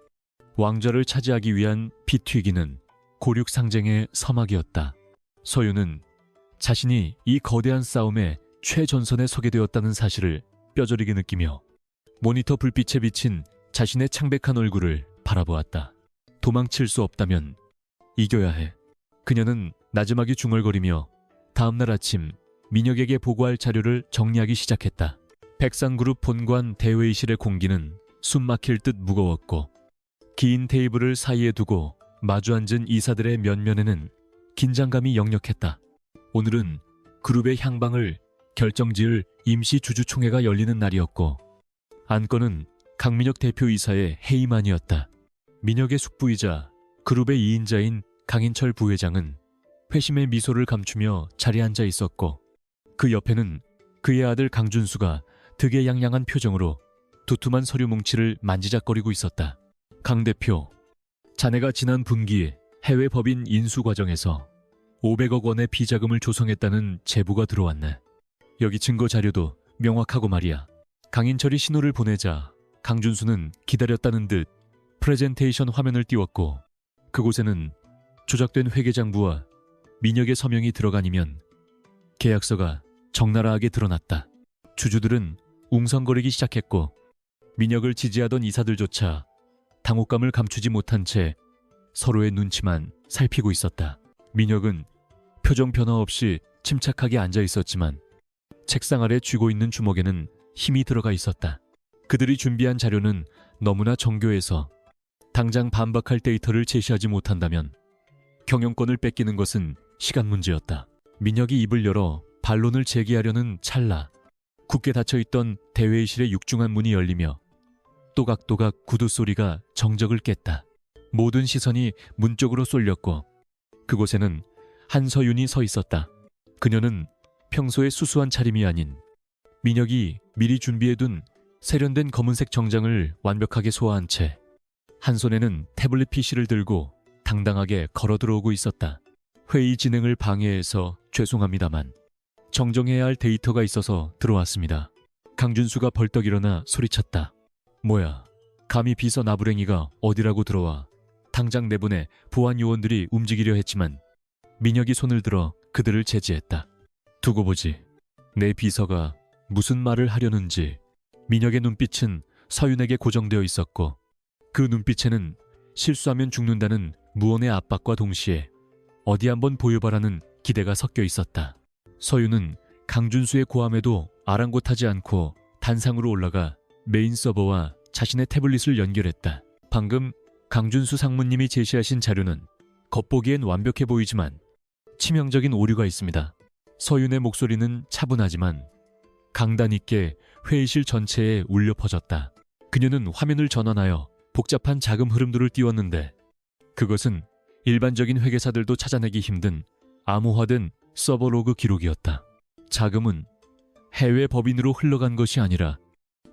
왕좌를 차지하기 위한 피 튀기는 고륙 상쟁의 서막이었다. 서윤은 자신이 이 거대한 싸움의 최전선에 서게 되었다는 사실을 뼈저리게 느끼며 모니터 불빛에 비친 자신의 창백한 얼굴을 바라보았다. 도망칠 수 없다면 이겨야 해. 그녀는 나지막이 중얼거리며 다음날 아침 민혁에게 보고할 자료를 정리하기 시작했다. 백상그룹 본관 대회의실의 공기는 숨막힐 듯 무거웠고 긴 테이블을 사이에 두고 마주 앉은 이사들의 면면에는 긴장감이 역력했다. 오늘은 그룹의 향방을 결정지을 임시 주주총회가 열리는 날이었고 안건은 강민혁 대표이사의 해임안이었다. 민혁의 숙부이자 그룹의 2인자인 강인철 부회장은 회심의 미소를 감추며 자리에 앉아 있었고 그 옆에는 그의 아들 강준수가 득에양양한 표정으로 두툼한 서류 뭉치를 만지작거리고 있었다. 강 대표, 자네가 지난 분기 해외 법인 인수 과정에서 500억 원의 비자금을 조성했다는 제보가 들어왔네. 여기 증거 자료도 명확하고 말이야. 강인철이 신호를 보내자 강준수는 기다렸다는 듯 프레젠테이션 화면을 띄웠고 그곳에는 조작된 회계장부와 민혁의 서명이 들어가니면 계약서가 적나라하게 드러났다. 주주들은 웅성거리기 시작했고 민혁을 지지하던 이사들조차 당혹감을 감추지 못한 채 서로의 눈치만 살피고 있었다. 민혁은 표정 변화 없이 침착하게 앉아 있었지만 책상 아래 쥐고 있는 주먹에는 힘이 들어가 있었다. 그들이 준비한 자료는 너무나 정교해서 당장 반박할 데이터를 제시하지 못한다면 경영권을 뺏기는 것은 시간 문제였다. 민혁이 입을 열어 반론을 제기하려는 찰나 굳게 닫혀있던 대회의실의 육중한 문이 열리며 또각또각 구두 소리가 정적을 깼다. 모든 시선이 문 쪽으로 쏠렸고 그곳에는 한서윤이 서 있었다. 그녀는 평소의 수수한 차림이 아닌 민혁이 미리 준비해둔 세련된 검은색 정장을 완벽하게 소화한 채 한 손에는 태블릿 PC를 들고 당당하게 걸어 들어오고 있었다. 회의 진행을 방해해서 죄송합니다만 정정해야 할 데이터가 있어서 들어왔습니다. 강준수가 벌떡 일어나 소리쳤다. 뭐야, 감히 비서 나부랭이가 어디라고 들어와. 당장 내보내. 보안 요원들이 움직이려 했지만 민혁이 손을 들어 그들을 제지했다. 두고 보지. 내 비서가 무슨 말을 하려는지. 민혁의 눈빛은 서윤에게 고정되어 있었고 그 눈빛에는 실수하면 죽는다는 무언의 압박과 동시에 어디 한번 보여봐라는 기대가 섞여 있었다. 서윤은 강준수의 고함에도 아랑곳하지 않고 단상으로 올라가 메인 서버와 자신의 태블릿을 연결했다. 방금 강준수 상무님이 제시하신 자료는 겉보기엔 완벽해 보이지만 치명적인 오류가 있습니다. 서윤의 목소리는 차분하지만 강단 있게 회의실 전체에 울려 퍼졌다. 그녀는 화면을 전환하여 복잡한 자금 흐름들을 띄웠는데 그것은 일반적인 회계사들도 찾아내기 힘든 암호화된 서버 로그 기록이었다. 자금은 해외 법인으로 흘러간 것이 아니라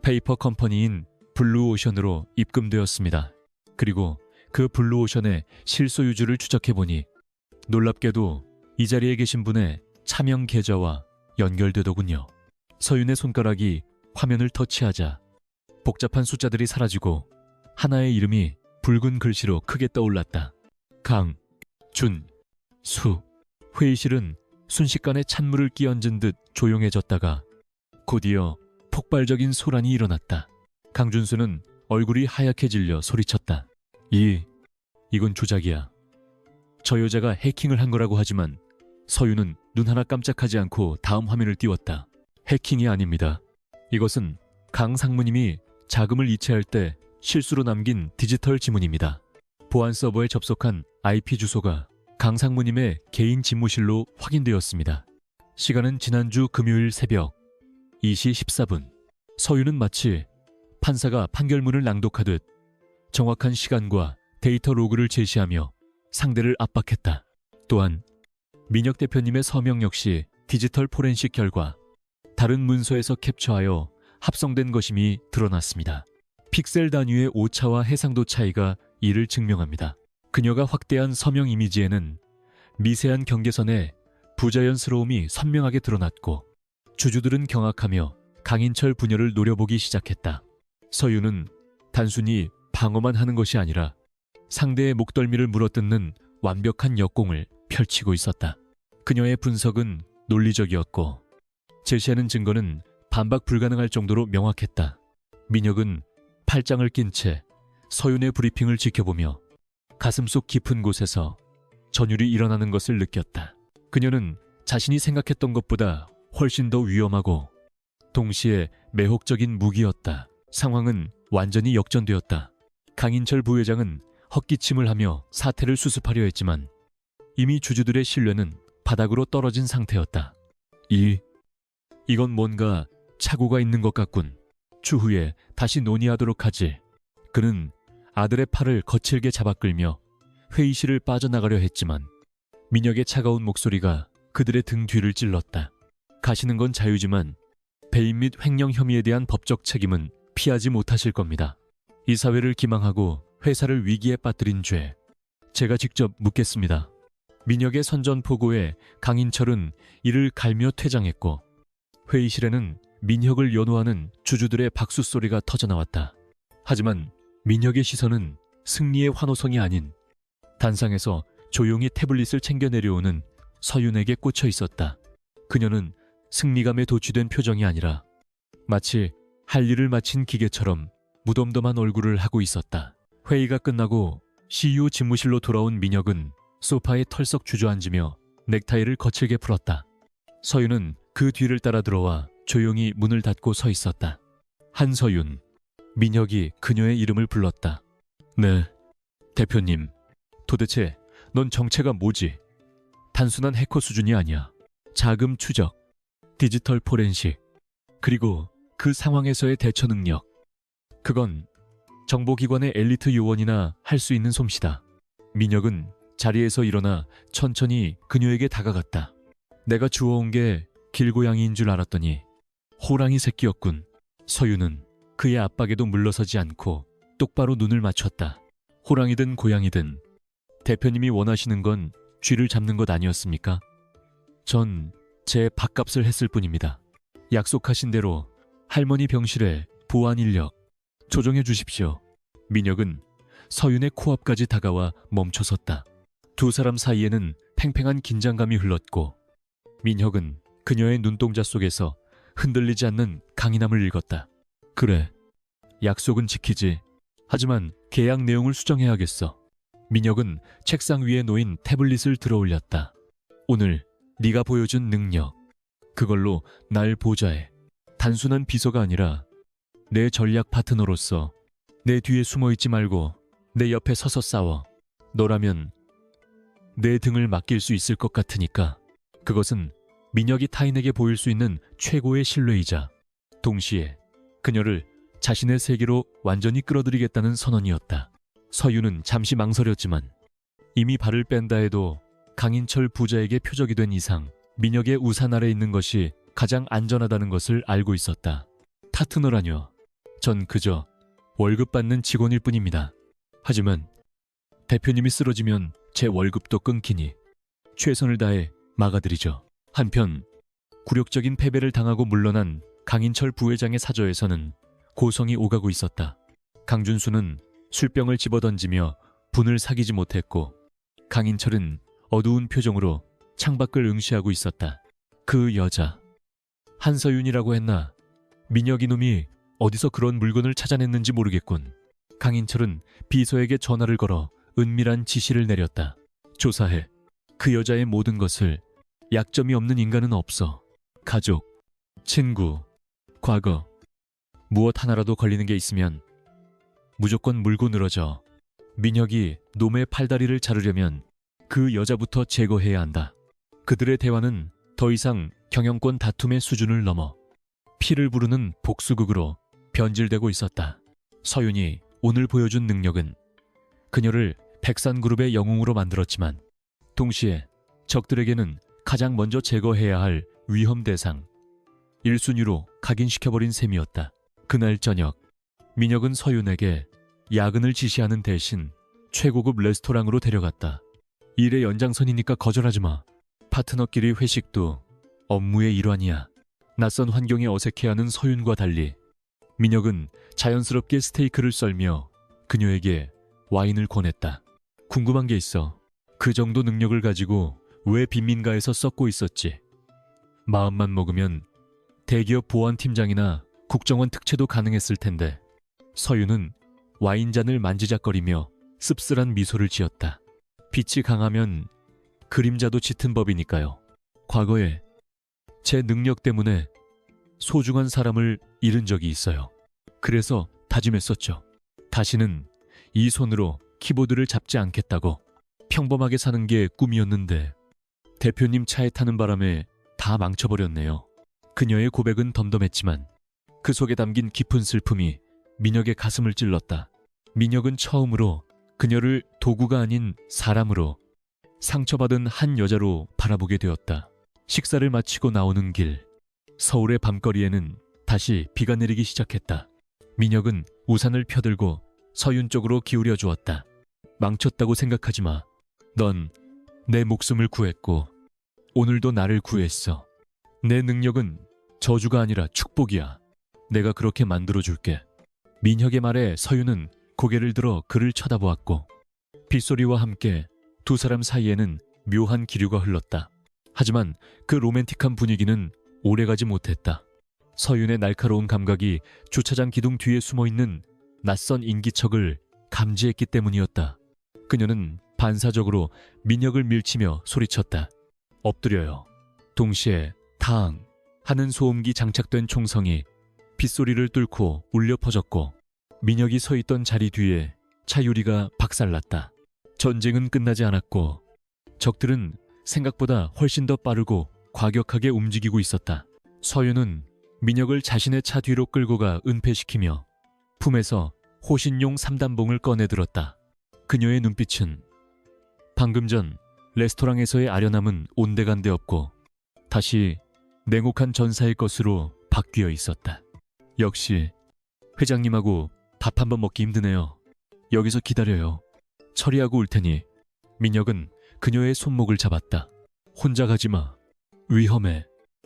페이퍼 컴퍼니인 블루오션으로 입금되었습니다. 그리고 그 블루오션의 실소유주를 추적해보니 놀랍게도 이 자리에 계신 분의 차명 계좌와 연결되더군요. 서윤의 손가락이 화면을 터치하자 복잡한 숫자들이 사라지고 하나의 이름이 붉은 글씨로 크게 떠올랐다. 강, 준, 수. 회의실은 순식간에 찬물을 끼얹은 듯 조용해졌다가 곧이어 폭발적인 소란이 일어났다. 강준수는 얼굴이 하얗게 질려 소리쳤다. 이건 조작이야. 저 여자가 해킹을 한 거라고 하지만 서윤은 눈 하나 깜짝하지 않고 다음 화면을 띄웠다. 해킹이 아닙니다. 이것은 강 상무님이 자금을 이체할 때 실수로 남긴 디지털 지문입니다. 보안 서버에 접속한 IP 주소가 강 상무님의 개인 집무실로 확인되었습니다. 시간은 지난주 금요일 새벽 2시 14분. 서윤은 마치 판사가 판결문을 낭독하듯 정확한 시간과 데이터 로그를 제시하며 상대를 압박했다. 또한 민혁 대표님의 서명 역시 디지털 포렌식 결과 다른 문서에서 캡처하여 합성된 것임이 드러났습니다. 픽셀 단위의 오차와 해상도 차이가 이를 증명합니다. 그녀가 확대한 서명 이미지에는 미세한 경계선에 부자연스러움이 선명하게 드러났고 주주들은 경악하며 강인철 부녀를 노려보기 시작했다. 서윤은 단순히 방어만 하는 것이 아니라 상대의 목덜미를 물어뜯는 완벽한 역공을 펼치고 있었다. 그녀의 분석은 논리적이었고 제시하는 증거는 반박 불가능할 정도로 명확했다. 민혁은 팔짱을 낀 채 서윤의 브리핑을 지켜보며 가슴속 깊은 곳에서 전율이 일어나는 것을 느꼈다. 그녀는 자신이 생각했던 것보다 훨씬 더 위험하고 동시에 매혹적인 무기였다. 상황은 완전히 역전되었다. 강인철 부회장은 헛기침을 하며 사태를 수습하려 했지만 이미 주주들의 신뢰는 바닥으로 떨어진 상태였다. 이건 뭔가 착오가 있는 것 같군. 추후에 다시 논의하도록 하지. 그는 아들의 팔을 거칠게 잡아끌며 회의실을 빠져나가려 했지만 민혁의 차가운 목소리가 그들의 등 뒤를 찔렀다. 가시는 건 자유지만 배임 및 횡령 혐의에 대한 법적 책임은 피하지 못하실 겁니다. 이 사회를 기망하고 회사를 위기에 빠뜨린 죄, 제가 직접 묻겠습니다. 민혁의 선전포고에 강인철은 이를 갈며 퇴장했고 회의실에는 민혁을 연호하는 주주들의 박수 소리가 터져나왔다. 하지만 민혁의 시선은 승리의 환호성이 아닌 단상에서 조용히 태블릿을 챙겨 내려오는 서윤에게 꽂혀 있었다. 그녀는 승리감에 도취된 표정이 아니라 마치 할 일을 마친 기계처럼 무덤덤한 얼굴을 하고 있었다. 회의가 끝나고 CEO 집무실로 돌아온 민혁은 소파에 털썩 주저앉으며 넥타이를 거칠게 풀었다. 서윤은 그 뒤를 따라 들어와 조용히 문을 닫고 서 있었다. 한서윤. 민혁이 그녀의 이름을 불렀다. 네, 대표님. 도대체 넌 정체가 뭐지? 단순한 해커 수준이 아니야. 자금 추적, 디지털 포렌식, 그리고 그 상황에서의 대처 능력. 그건 정보기관의 엘리트 요원이나 할 수 있는 솜씨다. 민혁은 자리에서 일어나 천천히 그녀에게 다가갔다. 내가 주워온 게 길고양이인 줄 알았더니 호랑이 새끼였군. 서윤은 그의 압박에도 물러서지 않고 똑바로 눈을 맞췄다. 호랑이든 고양이든 대표님이 원하시는 건 쥐를 잡는 것 아니었습니까? 전 제 밥값을 했을 뿐입니다. 약속하신 대로 할머니 병실에 보안 인력 조정해 주십시오. 민혁은 서윤의 코앞까지 다가와 멈춰섰다. 두 사람 사이에는 팽팽한 긴장감이 흘렀고 민혁은 그녀의 눈동자 속에서 흔들리지 않는 강인함을 읽었다. 그래, 약속은 지키지. 하지만 계약 내용을 수정해야겠어. 민혁은 책상 위에 놓인 태블릿을 들어올렸다. 오늘 네가 보여준 능력, 그걸로 날 보좌해. 단순한 비서가 아니라 내 전략 파트너로서 내 뒤에 숨어있지 말고 내 옆에 서서 싸워. 너라면 내 등을 맡길 수 있을 것 같으니까. 그것은 민혁이 타인에게 보일 수 있는 최고의 신뢰이자 동시에 그녀를 자신의 세계로 완전히 끌어들이겠다는 선언이었다. 서윤은 잠시 망설였지만 이미 발을 뺀다 해도 강인철 부자에게 표적이 된 이상 민혁의 우산 아래 있는 것이 가장 안전하다는 것을 알고 있었다. 파트너라뇨. 전 그저 월급 받는 직원일 뿐입니다. 하지만 대표님이 쓰러지면 제 월급도 끊기니 최선을 다해 막아드리죠. 한편 굴욕적인 패배를 당하고 물러난 강인철 부회장의 사저에서는 고성이 오가고 있었다. 강준수는 술병을 집어던지며 분을 사귀지 못했고 강인철은 어두운 표정으로 창밖을 응시하고 있었다. 그 여자 한서윤이라고 했나? 민혁이 놈이 어디서 그런 물건을 찾아냈는지 모르겠군. 강인철은 비서에게 전화를 걸어 은밀한 지시를 내렸다. 조사해. 그 여자의 모든 것을. 약점이 없는 인간은 없어. 가족, 친구, 과거 무엇 하나라도 걸리는 게 있으면 무조건 물고 늘어져. 민혁이 놈의 팔다리를 자르려면 그 여자부터 제거해야 한다. 그들의 대화는 더 이상 경영권 다툼의 수준을 넘어 피를 부르는 복수극으로 변질되고 있었다. 서윤이 오늘 보여준 능력은 그녀를 백산그룹의 영웅으로 만들었지만 동시에 적들에게는 가장 먼저 제거해야 할 위험 대상 1순위로 각인시켜버린 셈이었다. 그날 저녁 민혁은 서윤에게 야근을 지시하는 대신 최고급 레스토랑으로 데려갔다. 일의 연장선이니까 거절하지 마. 파트너끼리 회식도 업무의 일환이야. 낯선 환경에 어색해하는 서윤과 달리 민혁은 자연스럽게 스테이크를 썰며 그녀에게 와인을 권했다. 궁금한 게 있어. 그 정도 능력을 가지고 왜 빈민가에서 썩고 있었지? 마음만 먹으면 대기업 보안팀장이나 국정원 특채도 가능했을 텐데. 서윤은 와인잔을 만지작거리며 씁쓸한 미소를 지었다. 빛이 강하면 그림자도 짙은 법이니까요. 과거에 제 능력 때문에 소중한 사람을 잃은 적이 있어요. 그래서 다짐했었죠. 다시는 이 손으로 키보드를 잡지 않겠다고. 평범하게 사는 게 꿈이었는데 대표님 차에 타는 바람에 다 망쳐버렸네요. 그녀의 고백은 덤덤했지만 그 속에 담긴 깊은 슬픔이 민혁의 가슴을 찔렀다. 민혁은 처음으로 그녀를 도구가 아닌 사람으로 상처받은 한 여자로 바라보게 되었다. 식사를 마치고 나오는 길, 서울의 밤거리에는 다시 비가 내리기 시작했다. 민혁은 우산을 펴들고 서윤 쪽으로 기울여 주었다. 망쳤다고 생각하지 마. 넌 내 목숨을 구했고 오늘도 나를 구했어. 내 능력은 저주가 아니라 축복이야. 내가 그렇게 만들어줄게. 민혁의 말에 서윤은 고개를 들어 그를 쳐다보았고 빗소리와 함께 두 사람 사이에는 묘한 기류가 흘렀다. 하지만 그 로맨틱한 분위기는 오래가지 못했다. 서윤의 날카로운 감각이 주차장 기둥 뒤에 숨어있는 낯선 인기척을 감지했기 때문이었다. 그녀는 반사적으로 민혁을 밀치며 소리쳤다. 엎드려요. 동시에 탕 하는 소음기 장착된 총성이 빗소리를 뚫고 울려 퍼졌고 민혁이 서 있던 자리 뒤에 차 유리가 박살났다. 전쟁은 끝나지 않았고 적들은 생각보다 훨씬 더 빠르고 과격하게 움직이고 있었다. 서윤은 민혁을 자신의 차 뒤로 끌고 가 은폐시키며 품에서 호신용 3단봉을 꺼내들었다. 그녀의 눈빛은 방금 전 레스토랑에서의 아련함은 온데간데 없고 다시 냉혹한 전사의 것으로 바뀌어 있었다. 역시 회장님하고 밥 한 번 먹기 힘드네요. 여기서 기다려요. 처리하고 올 테니. 민혁은 그녀의 손목을 잡았다. 혼자 가지 마. 위험해.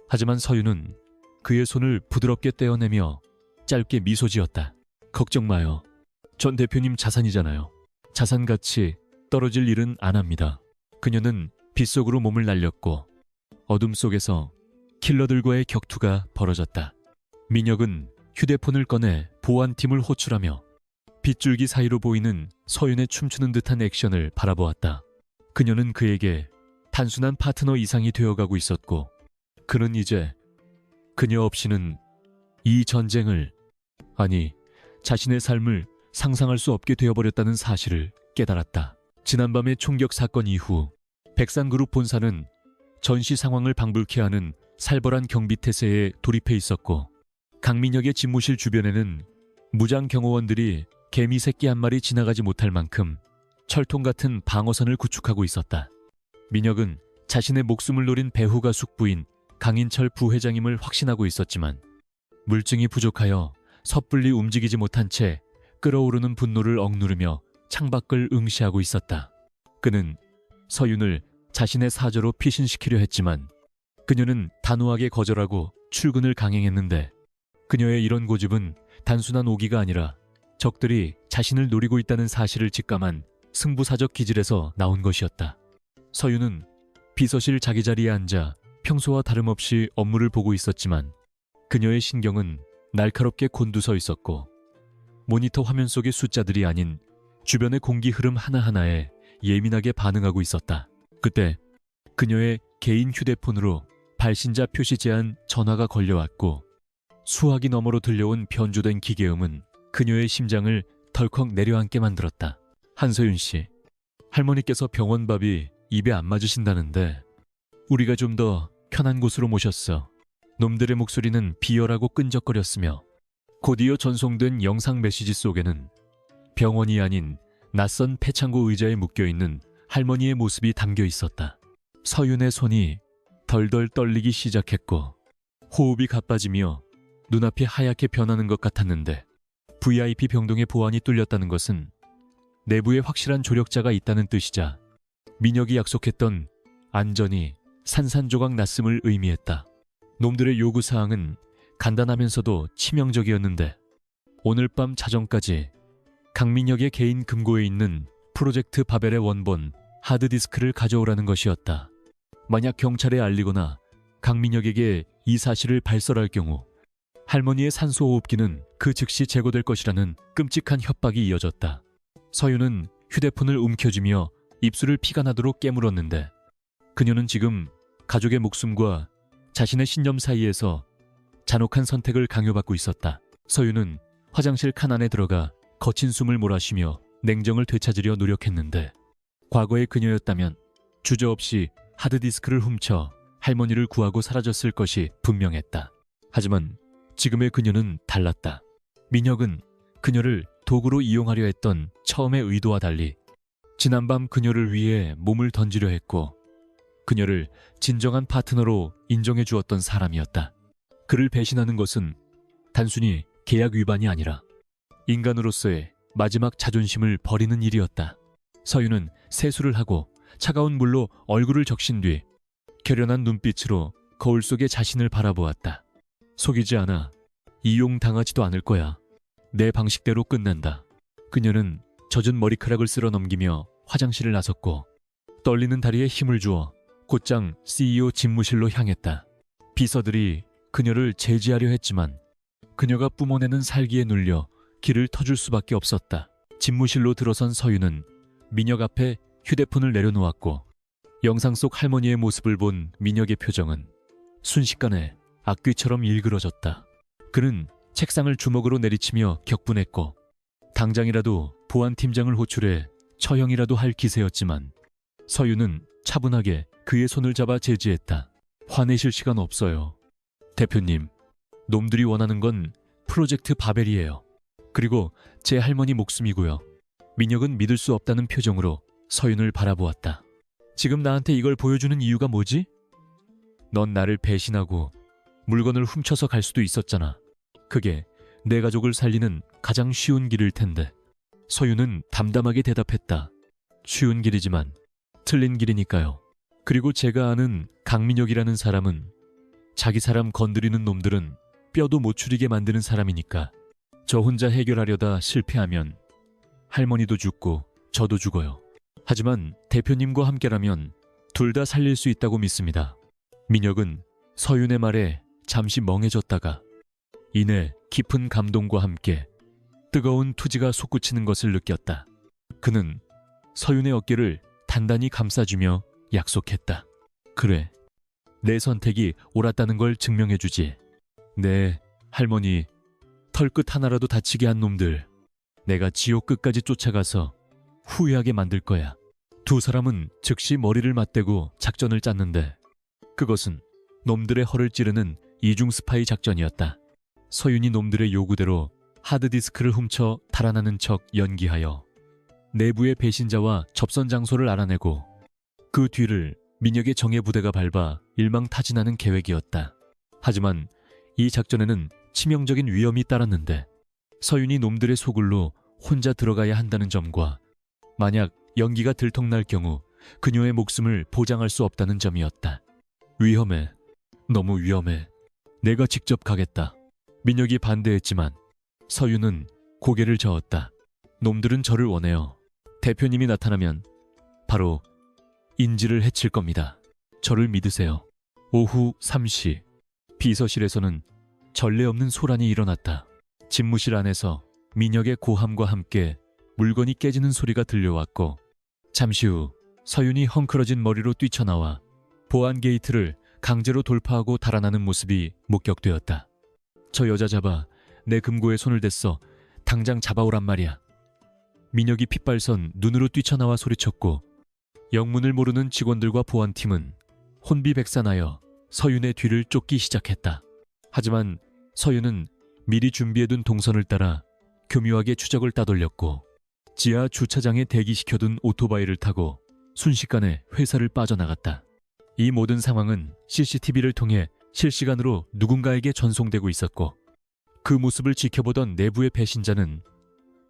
하지만 서윤은 그의 손을 부드럽게 떼어내며 짧게 미소 지었다. 걱정 마요. 전 대표님 자산이잖아요. 자산같이 떨어질 일은 안 합니다. 그녀는 빗속으로 몸을 날렸고 어둠 속에서 킬러들과의 격투가 벌어졌다. 민혁은 휴대폰을 꺼내 보안팀을 호출하며 빗줄기 사이로 보이는 서윤의 춤추는 듯한 액션을 바라보았다. 그녀는 그에게 단순한 파트너 이상이 되어가고 있었고 그는 이제 그녀 없이는 이 전쟁을, 아니 자신의 삶을 상상할 수 없게 되어버렸다는 사실을 깨달았다. 지난밤의 총격 사건 이후 백산그룹 본사는 전시 상황을 방불케 하는 살벌한 경비태세에 돌입해 있었고 강민혁의 집무실 주변에는 무장 경호원들이 개미 새끼 한 마리 지나가지 못할 만큼 철통 같은 방어선을 구축하고 있었다. 민혁은 자신의 목숨을 노린 배후가 숙부인 강인철 부회장임을 확신하고 있었지만 물증이 부족하여 섣불리 움직이지 못한 채 끓어오르는 분노를 억누르며 창밖을 응시하고 있었다. 그는 서윤을 자신의 사저로 피신시키려 했지만 그녀는 단호하게 거절하고 출근을 강행했는데 그녀의 이런 고집은 단순한 오기가 아니라 적들이 자신을 노리고 있다는 사실을 직감한 승부사적 기질에서 나온 것이었다. 서윤은 비서실 자기 자리에 앉아 평소와 다름없이 업무를 보고 있었지만 그녀의 신경은 날카롭게 곤두서 있었고 모니터 화면 속의 숫자들이 아닌 주변의 공기 흐름 하나하나에 예민하게 반응하고 있었다. 그때 그녀의 개인 휴대폰으로 발신자 표시 제한 전화가 걸려왔고 수화기 너머로 들려온 변조된 기계음은 그녀의 심장을 덜컥 내려앉게 만들었다. 한서윤 씨, 할머니께서 병원밥이 입에 안 맞으신다는데 우리가 좀 더 편한 곳으로 모셨어. 놈들의 목소리는 비열하고 끈적거렸으며 곧이어 전송된 영상 메시지 속에는 병원이 아닌 낯선 폐창고 의자에 묶여있는 할머니의 모습이 담겨 있었다. 서윤의 손이 덜덜 떨리기 시작했고 호흡이 가빠지며 눈앞이 하얗게 변하는 것 같았는데 VIP 병동의 보안이 뚫렸다는 것은 내부에 확실한 조력자가 있다는 뜻이자 민혁이 약속했던 안전이 산산조각 났음을 의미했다. 놈들의 요구사항은 간단하면서도 치명적이었는데 오늘 밤 자정까지 강민혁의 개인 금고에 있는 프로젝트 바벨의 원본 하드디스크를 가져오라는 것이었다. 만약 경찰에 알리거나 강민혁에게 이 사실을 발설할 경우 할머니의 산소호흡기는 그 즉시 제거될 것이라는 끔찍한 협박이 이어졌다. 서윤은 휴대폰을 움켜쥐며 입술을 피가 나도록 깨물었는데 그녀는 지금 가족의 목숨과 자신의 신념 사이에서 잔혹한 선택을 강요받고 있었다. 서윤은 화장실 칸 안에 들어가 거친 숨을 몰아쉬며 냉정을 되찾으려 노력했는데 과거의 그녀였다면 주저없이 하드디스크를 훔쳐 할머니를 구하고 사라졌을 것이 분명했다. 하지만 지금의 그녀는 달랐다. 민혁은 그녀를 도구로 이용하려 했던 처음의 의도와 달리 지난밤 그녀를 위해 몸을 던지려 했고 그녀를 진정한 파트너로 인정해 주었던 사람이었다. 그를 배신하는 것은 단순히 계약 위반이 아니라 인간으로서의 마지막 자존심을 버리는 일이었다. 서윤은 세수를 하고 차가운 물로 얼굴을 적신 뒤 결연한 눈빛으로 거울 속에 자신을 바라보았다. 속이지 않아. 이용당하지도 않을 거야. 내 방식대로 끝낸다. 그녀는 젖은 머리카락을 쓸어 넘기며 화장실을 나섰고 떨리는 다리에 힘을 주어 곧장 CEO 집무실로 향했다. 비서들이 그녀를 제지하려 했지만 그녀가 뿜어내는 살기에 눌려 길을 터줄 수밖에 없었다. 집무실로 들어선 서윤은 민혁 앞에 휴대폰을 내려놓았고 영상 속 할머니의 모습을 본 민혁의 표정은 순식간에 악귀처럼 일그러졌다. 그는 책상을 주먹으로 내리치며 격분했고 당장이라도 보안팀장을 호출해 처형이라도 할 기세였지만 서윤은 차분하게 그의 손을 잡아 제지했다. 화내실 시간 없어요. 대표님, 놈들이 원하는 건 프로젝트 바벨이에요. 그리고 제 할머니 목숨이고요. 민혁은 믿을 수 없다는 표정으로 서윤을 바라보았다. 지금 나한테 이걸 보여주는 이유가 뭐지? 넌 나를 배신하고 물건을 훔쳐서 갈 수도 있었잖아. 그게 내 가족을 살리는 가장 쉬운 길일 텐데. 서윤은 담담하게 대답했다. 쉬운 길이지만 틀린 길이니까요. 그리고 제가 아는 강민혁이라는 사람은 자기 사람 건드리는 놈들은 뼈도 못 추리게 만드는 사람이니까 저 혼자 해결하려다 실패하면 할머니도 죽고 저도 죽어요. 하지만 대표님과 함께라면 둘 다 살릴 수 있다고 믿습니다. 민혁은 서윤의 말에 잠시 멍해졌다가 이내 깊은 감동과 함께 뜨거운 투지가 솟구치는 것을 느꼈다. 그는 서윤의 어깨를 단단히 감싸주며 약속했다. 그래, 내 선택이 옳았다는 걸 증명해주지. 내 할머니 털끝 하나라도 다치게 한 놈들 내가 지옥 끝까지 쫓아가서 후회하게 만들 거야. 두 사람은 즉시 머리를 맞대고 작전을 짰는데 그것은 놈들의 허를 찌르는 이중 스파이 작전이었다. 서윤이 놈들의 요구대로 하드디스크를 훔쳐 달아나는 척 연기하여 내부의 배신자와 접선 장소를 알아내고 그 뒤를 민혁의 정예 부대가 밟아 일망타진하는 계획이었다. 하지만 이 작전에는 치명적인 위험이 따랐는데 서윤이 놈들의 소굴로 혼자 들어가야 한다는 점과 만약 연기가 들통날 경우 그녀의 목숨을 보장할 수 없다는 점이었다. 위험해. 너무 위험해. 내가 직접 가겠다. 민혁이 반대했지만 서윤은 고개를 저었다. 놈들은 저를 원해요. 대표님이 나타나면 바로 인지를 해칠 겁니다. 저를 믿으세요. 오후 3시 비서실에서는 전례 없는 소란이 일어났다. 집무실 안에서 민혁의 고함과 함께 물건이 깨지는 소리가 들려왔고 잠시 후 서윤이 헝클어진 머리로 뛰쳐나와 보안 게이트를 강제로 돌파하고 달아나는 모습이 목격되었다. 저 여자 잡아 내 금고에 손을 댔어. 당장 잡아오란 말이야. 민혁이 핏발선 눈으로 뛰쳐나와 소리쳤고 영문을 모르는 직원들과 보안팀은 혼비백산하여 서윤의 뒤를 쫓기 시작했다. 하지만 서윤은 미리 준비해둔 동선을 따라 교묘하게 추적을 따돌렸고 지하 주차장에 대기시켜둔 오토바이를 타고 순식간에 회사를 빠져나갔다. 이 모든 상황은 CCTV를 통해 실시간으로 누군가에게 전송되고 있었고 그 모습을 지켜보던 내부의 배신자는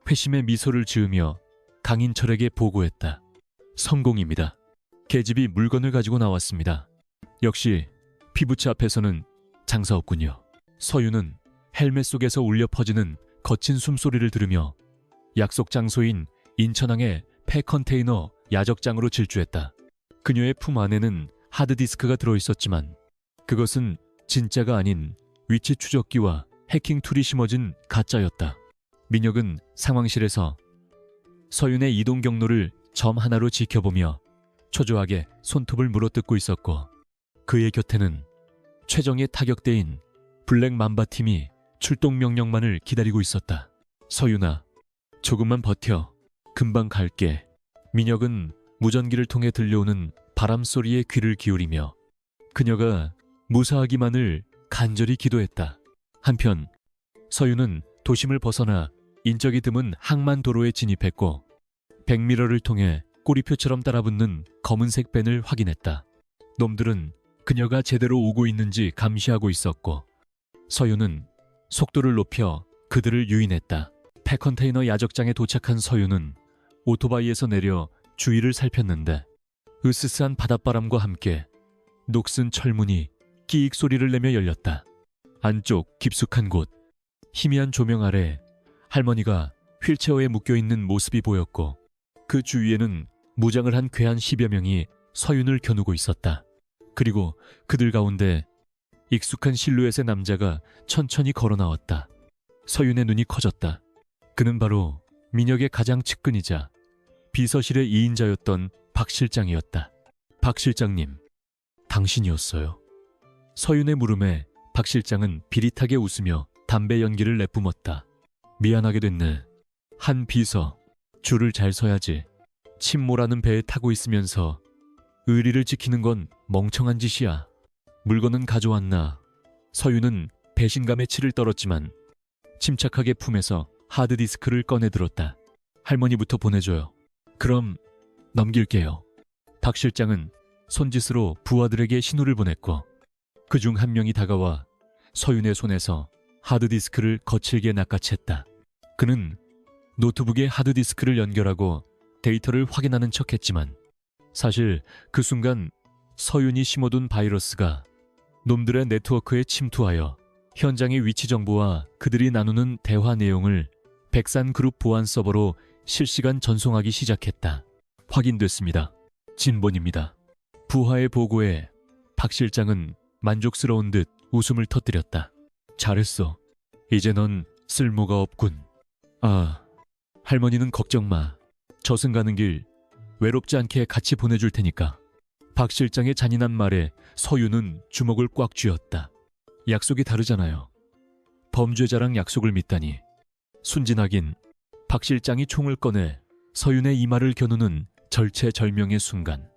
회심의 미소를 지으며 강인철에게 보고했다. 성공입니다. 계집이 물건을 가지고 나왔습니다. 역시 피부치 앞에서는 장사 없군요. 서윤은 헬멧 속에서 울려 퍼지는 거친 숨소리를 들으며 약속 장소인 인천항의 폐컨테이너 야적장으로 질주했다. 그녀의 품 안에는 하드디스크가 들어있었지만 그것은 진짜가 아닌 위치 추적기와 해킹 툴이 심어진 가짜였다. 민혁은 상황실에서 서윤의 이동 경로를 점 하나로 지켜보며 초조하게 손톱을 물어뜯고 있었고 그의 곁에는 최정의 타격대인 블랙 맘바팀이 출동 명령만을 기다리고 있었다. 서윤아, 조금만 버텨. 금방 갈게. 민혁은 무전기를 통해 들려오는 바람소리에 귀를 기울이며 그녀가 무사하기만을 간절히 기도했다. 한편 서윤은 도심을 벗어나 인적이 드문 항만도로에 진입했고 백미러를 통해 꼬리표처럼 따라붙는 검은색 밴을 확인했다. 놈들은 그녀가 제대로 오고 있는지 감시하고 있었고 서윤은 속도를 높여 그들을 유인했다. 폐컨테이너 야적장에 도착한 서윤은 오토바이에서 내려 주위를 살폈는데 으스스한 바닷바람과 함께 녹슨 철문이 끼익 소리를 내며 열렸다. 안쪽 깊숙한 곳 희미한 조명 아래 할머니가 휠체어에 묶여있는 모습이 보였고 그 주위에는 무장을 한 괴한 10여 명이 서윤을 겨누고 있었다. 그리고 그들 가운데 익숙한 실루엣의 남자가 천천히 걸어 나왔다. 서윤의 눈이 커졌다. 그는 바로 민혁의 가장 측근이자 비서실의 2인자였던 박 실장이었다. 박 실장님, 당신이었어요. 서윤의 물음에 박 실장은 비릿하게 웃으며 담배 연기를 내뿜었다. 미안하게 됐네. 한 비서, 줄을 잘 서야지. 침몰하는 배에 타고 있으면서 의리를 지키는 건 멍청한 짓이야. 물건은 가져왔나. 서윤은 배신감에 치를 떨었지만 침착하게 품에서 하드디스크를 꺼내 들었다. 할머니부터 보내줘요. 그럼 넘길게요. 박 실장은 손짓으로 부하들에게 신호를 보냈고 그중 한 명이 다가와 서윤의 손에서 하드디스크를 거칠게 낚아챘다. 그는 노트북에 하드디스크를 연결하고 데이터를 확인하는 척했지만 사실 그 순간 서윤이 심어둔 바이러스가 놈들의 네트워크에 침투하여 현장의 위치 정보와 그들이 나누는 대화 내용을 백산그룹 보안 서버로 실시간 전송하기 시작했다. 확인됐습니다. 진본입니다. 부하의 보고에 박 실장은 만족스러운 듯 웃음을 터뜨렸다. 잘했어. 이제 넌 쓸모가 없군. 아, 할머니는 걱정 마. 저승 가는 길 외롭지 않게 같이 보내줄 테니까. 박 실장의 잔인한 말에 서윤은 주먹을 꽉 쥐었다. 약속이 다르잖아요. 범죄자랑 약속을 믿다니. 순진하긴. 박 실장이 총을 꺼내 서윤의 이마를 겨누는 절체절명의 순간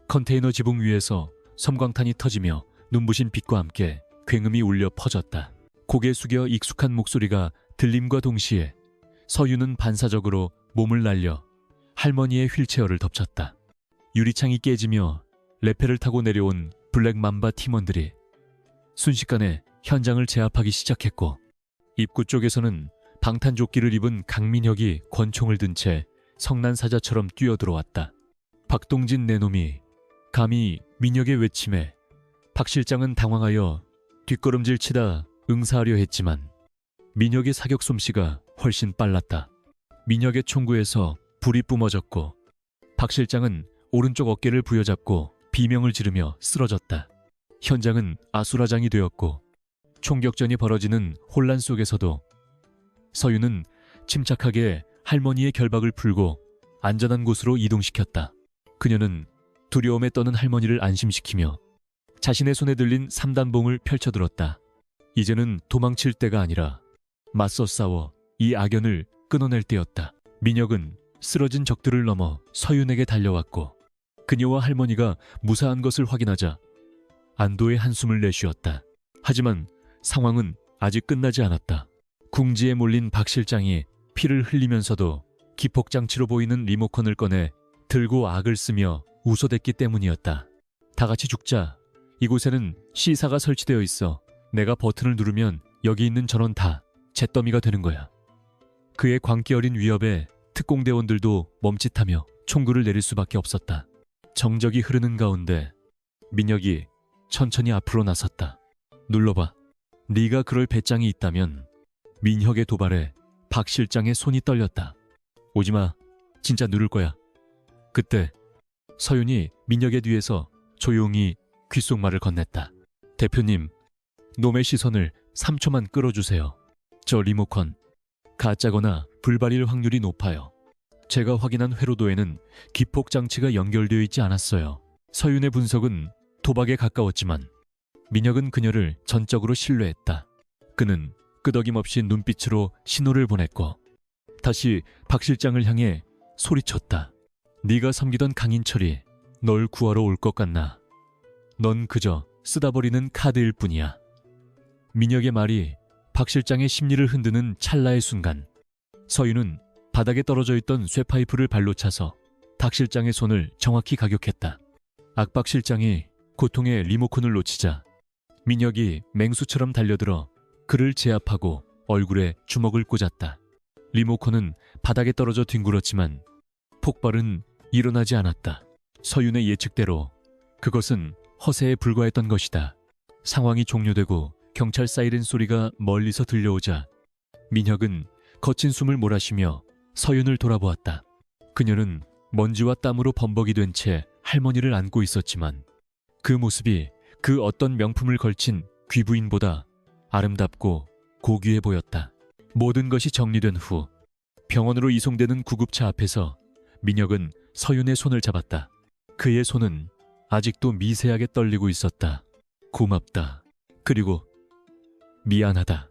컨테이너 지붕 위에서 섬광탄이 터지며 눈부신 빛과 함께 굉음이 울려 퍼졌다. 고개 숙여 익숙한 목소리가 들림과 동시에 서윤은 반사적으로 몸을 날려 할머니의 휠체어를 덮쳤다. 유리창이 깨지며 레페를 타고 내려온 블랙맘바 팀원들이 순식간에 현장을 제압하기 시작했고, 입구 쪽에서는 방탄조끼를 입은 강민혁이 권총을 든 채 성난사자처럼 뛰어들어왔다. 박동진 내놈이 감히 민혁의 외침에 박 실장은 당황하여 뒷걸음질 치다 응사하려 했지만 민혁의 사격 솜씨가 훨씬 빨랐다. 민혁의 총구에서 불이 뿜어졌고 박 실장은 오른쪽 어깨를 부여잡고 비명을 지르며 쓰러졌다. 현장은 아수라장이 되었고 총격전이 벌어지는 혼란 속에서도 서윤은 침착하게 할머니의 결박을 풀고 안전한 곳으로 이동시켰다. 그녀는 두려움에 떠는 할머니를 안심시키며 자신의 손에 들린 3단봉을 펼쳐들었다. 이제는 도망칠 때가 아니라 맞서 싸워 이 악연을 끊어낼 때였다. 민혁은 쓰러진 적들을 넘어 서윤에게 달려왔고 그녀와 할머니가 무사한 것을 확인하자 안도의 한숨을 내쉬었다. 하지만 상황은 아직 끝나지 않았다. 궁지에 몰린 박 실장이 피를 흘리면서도 기폭장치로 보이는 리모컨을 꺼내 들고 악을 쓰며 웃어댔기 때문이었다. 다 같이 죽자. 이곳에는 시사가 설치되어 있어 내가 버튼을 누르면 여기 있는 전원 다 잿더미가 되는 거야. 그의 광기 어린 위협에 특공대원들도 멈칫하며 총구를 내릴 수밖에 없었다. 정적이 흐르는 가운데 민혁이 천천히 앞으로 나섰다. 눌러봐. 네가 그럴 배짱이 있다면. 민혁의 도발에 박 실장의 손이 떨렸다. 오지마. 진짜 누를 거야. 그때 서윤이 민혁의 뒤에서 조용히 귓속말을 건넸다. 대표님, 놈의 시선을 3초만 끌어주세요. 저 리모컨 가짜거나 불발일 확률이 높아요. 제가 확인한 회로도에는 기폭장치가 연결되어 있지 않았어요. 서윤의 분석은 도박에 가까웠지만 민혁은 그녀를 전적으로 신뢰했다. 그는 끄덕임없이 눈빛으로 신호를 보냈고 다시 박 실장을 향해 소리쳤다. 네가 섬기던 강인철이 널 구하러 올 것 같나? 넌 그저 쓰다 버리는 카드일 뿐이야. 민혁의 말이 박 실장의 심리를 흔드는 찰나의 순간 서윤은 바닥에 떨어져 있던 쇠파이프를 발로 차서 박 실장의 손을 정확히 가격했다. 박 실장이 고통의 리모컨을 놓치자 민혁이 맹수처럼 달려들어 그를 제압하고 얼굴에 주먹을 꽂았다. 리모컨은 바닥에 떨어져 뒹굴었지만 폭발은 일어나지 않았다. 서윤의 예측대로 그것은 허세에 불과했던 것이다. 상황이 종료되고 경찰 사이렌 소리가 멀리서 들려오자 민혁은 거친 숨을 몰아쉬며 서윤을 돌아보았다. 그녀는 먼지와 땀으로 범벅이 된 채 할머니를 안고 있었지만 그 모습이 그 어떤 명품을 걸친 귀부인보다 아름답고 고귀해 보였다. 모든 것이 정리된 후 병원으로 이송되는 구급차 앞에서 민혁은 서윤의 손을 잡았다. 그의 손은 아직도 미세하게 떨리고 있었다. 고맙다. 그리고 미안하다.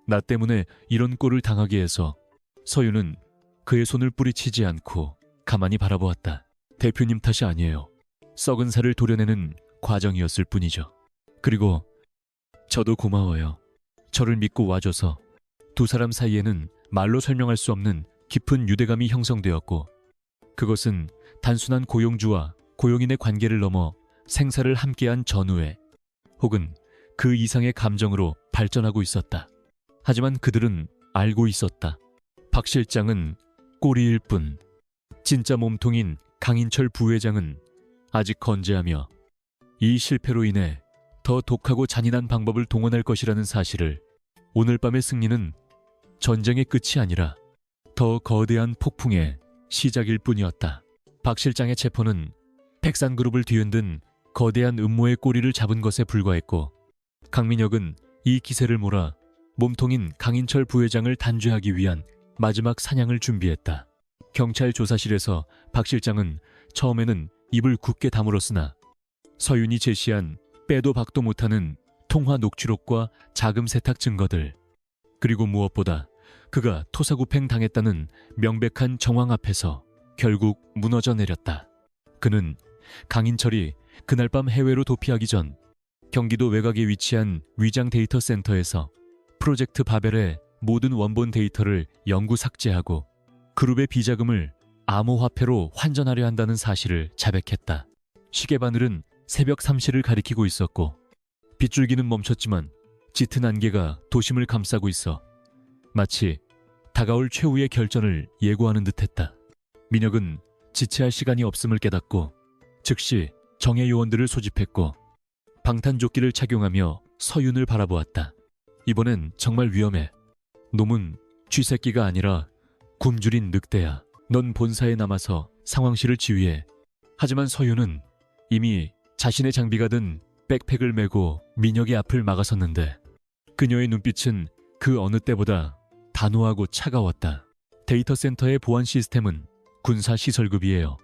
나 때문에 이런 꼴을 당하게 해서. 서윤은 그의 손을 뿌리치지 않고 가만히 바라보았다. 대표님 탓이 아니에요. 썩은 살을 도려내는 과정이었을 뿐이죠. 그리고 저도 고마워요. 저를 믿고 와줘서. 두 사람 사이에는 말로 설명할 수 없는 깊은 유대감이 형성되었고 그것은 단순한 고용주와 고용인의 관계를 넘어 생사를 함께한 전우애 혹은 그 이상의 감정으로 발전하고 있었다. 하지만 그들은 알고 있었다. 박 실장은 꼬리일 뿐 진짜 몸통인 강인철 부회장은 아직 건재하며 이 실패로 인해 더 독하고 잔인한 방법을 동원할 것이라는 사실을 오늘 밤의 승리는 전쟁의 끝이 아니라 더 거대한 폭풍의 시작일 뿐이었다. 박 실장의 체포는 백산그룹을 뒤흔든 거대한 음모의 꼬리를 잡은 것에 불과했고 강민혁은 이 기세를 몰아 몸통인 강인철 부회장을 단죄하기 위한 마지막 사냥을 준비했다. 경찰 조사실에서 박 실장은 처음에는 입을 굳게 다물었으나 서윤이 제시한 빼도 박도 못하는 통화 녹취록과 자금 세탁 증거들 그리고 무엇보다 그가 토사구팽 당했다는 명백한 정황 앞에서 결국 무너져 내렸다. 그는 강인철이 그날 밤 해외로 도피하기 전 경기도 외곽에 위치한 위장 데이터 센터에서 프로젝트 바벨의 모든 원본 데이터를 영구 삭제하고 그룹의 비자금을 암호화폐로 환전하려 한다는 사실을 자백했다. 시계바늘은 새벽 3시를 가리키고 있었고 빗줄기는 멈췄지만 짙은 안개가 도심을 감싸고 있어 마치 다가올 최후의 결전을 예고하는 듯했다. 민혁은 지체할 시간이 없음을 깨닫고 즉시 정예 요원들을 소집했고 방탄조끼를 착용하며 서윤을 바라보았다. 이번엔 정말 위험해. 놈은 쥐새끼가 아니라 굶주린 늑대야. 넌 본사에 남아서 상황실을 지휘해. 하지만 서윤은 이미 자신의 장비가 든 백팩을 메고 민혁의 앞을 막아섰는데 그녀의 눈빛은 그 어느 때보다 단호하고 차가웠다. 데이터 센터의 보안 시스템은 군사 시설급이에요.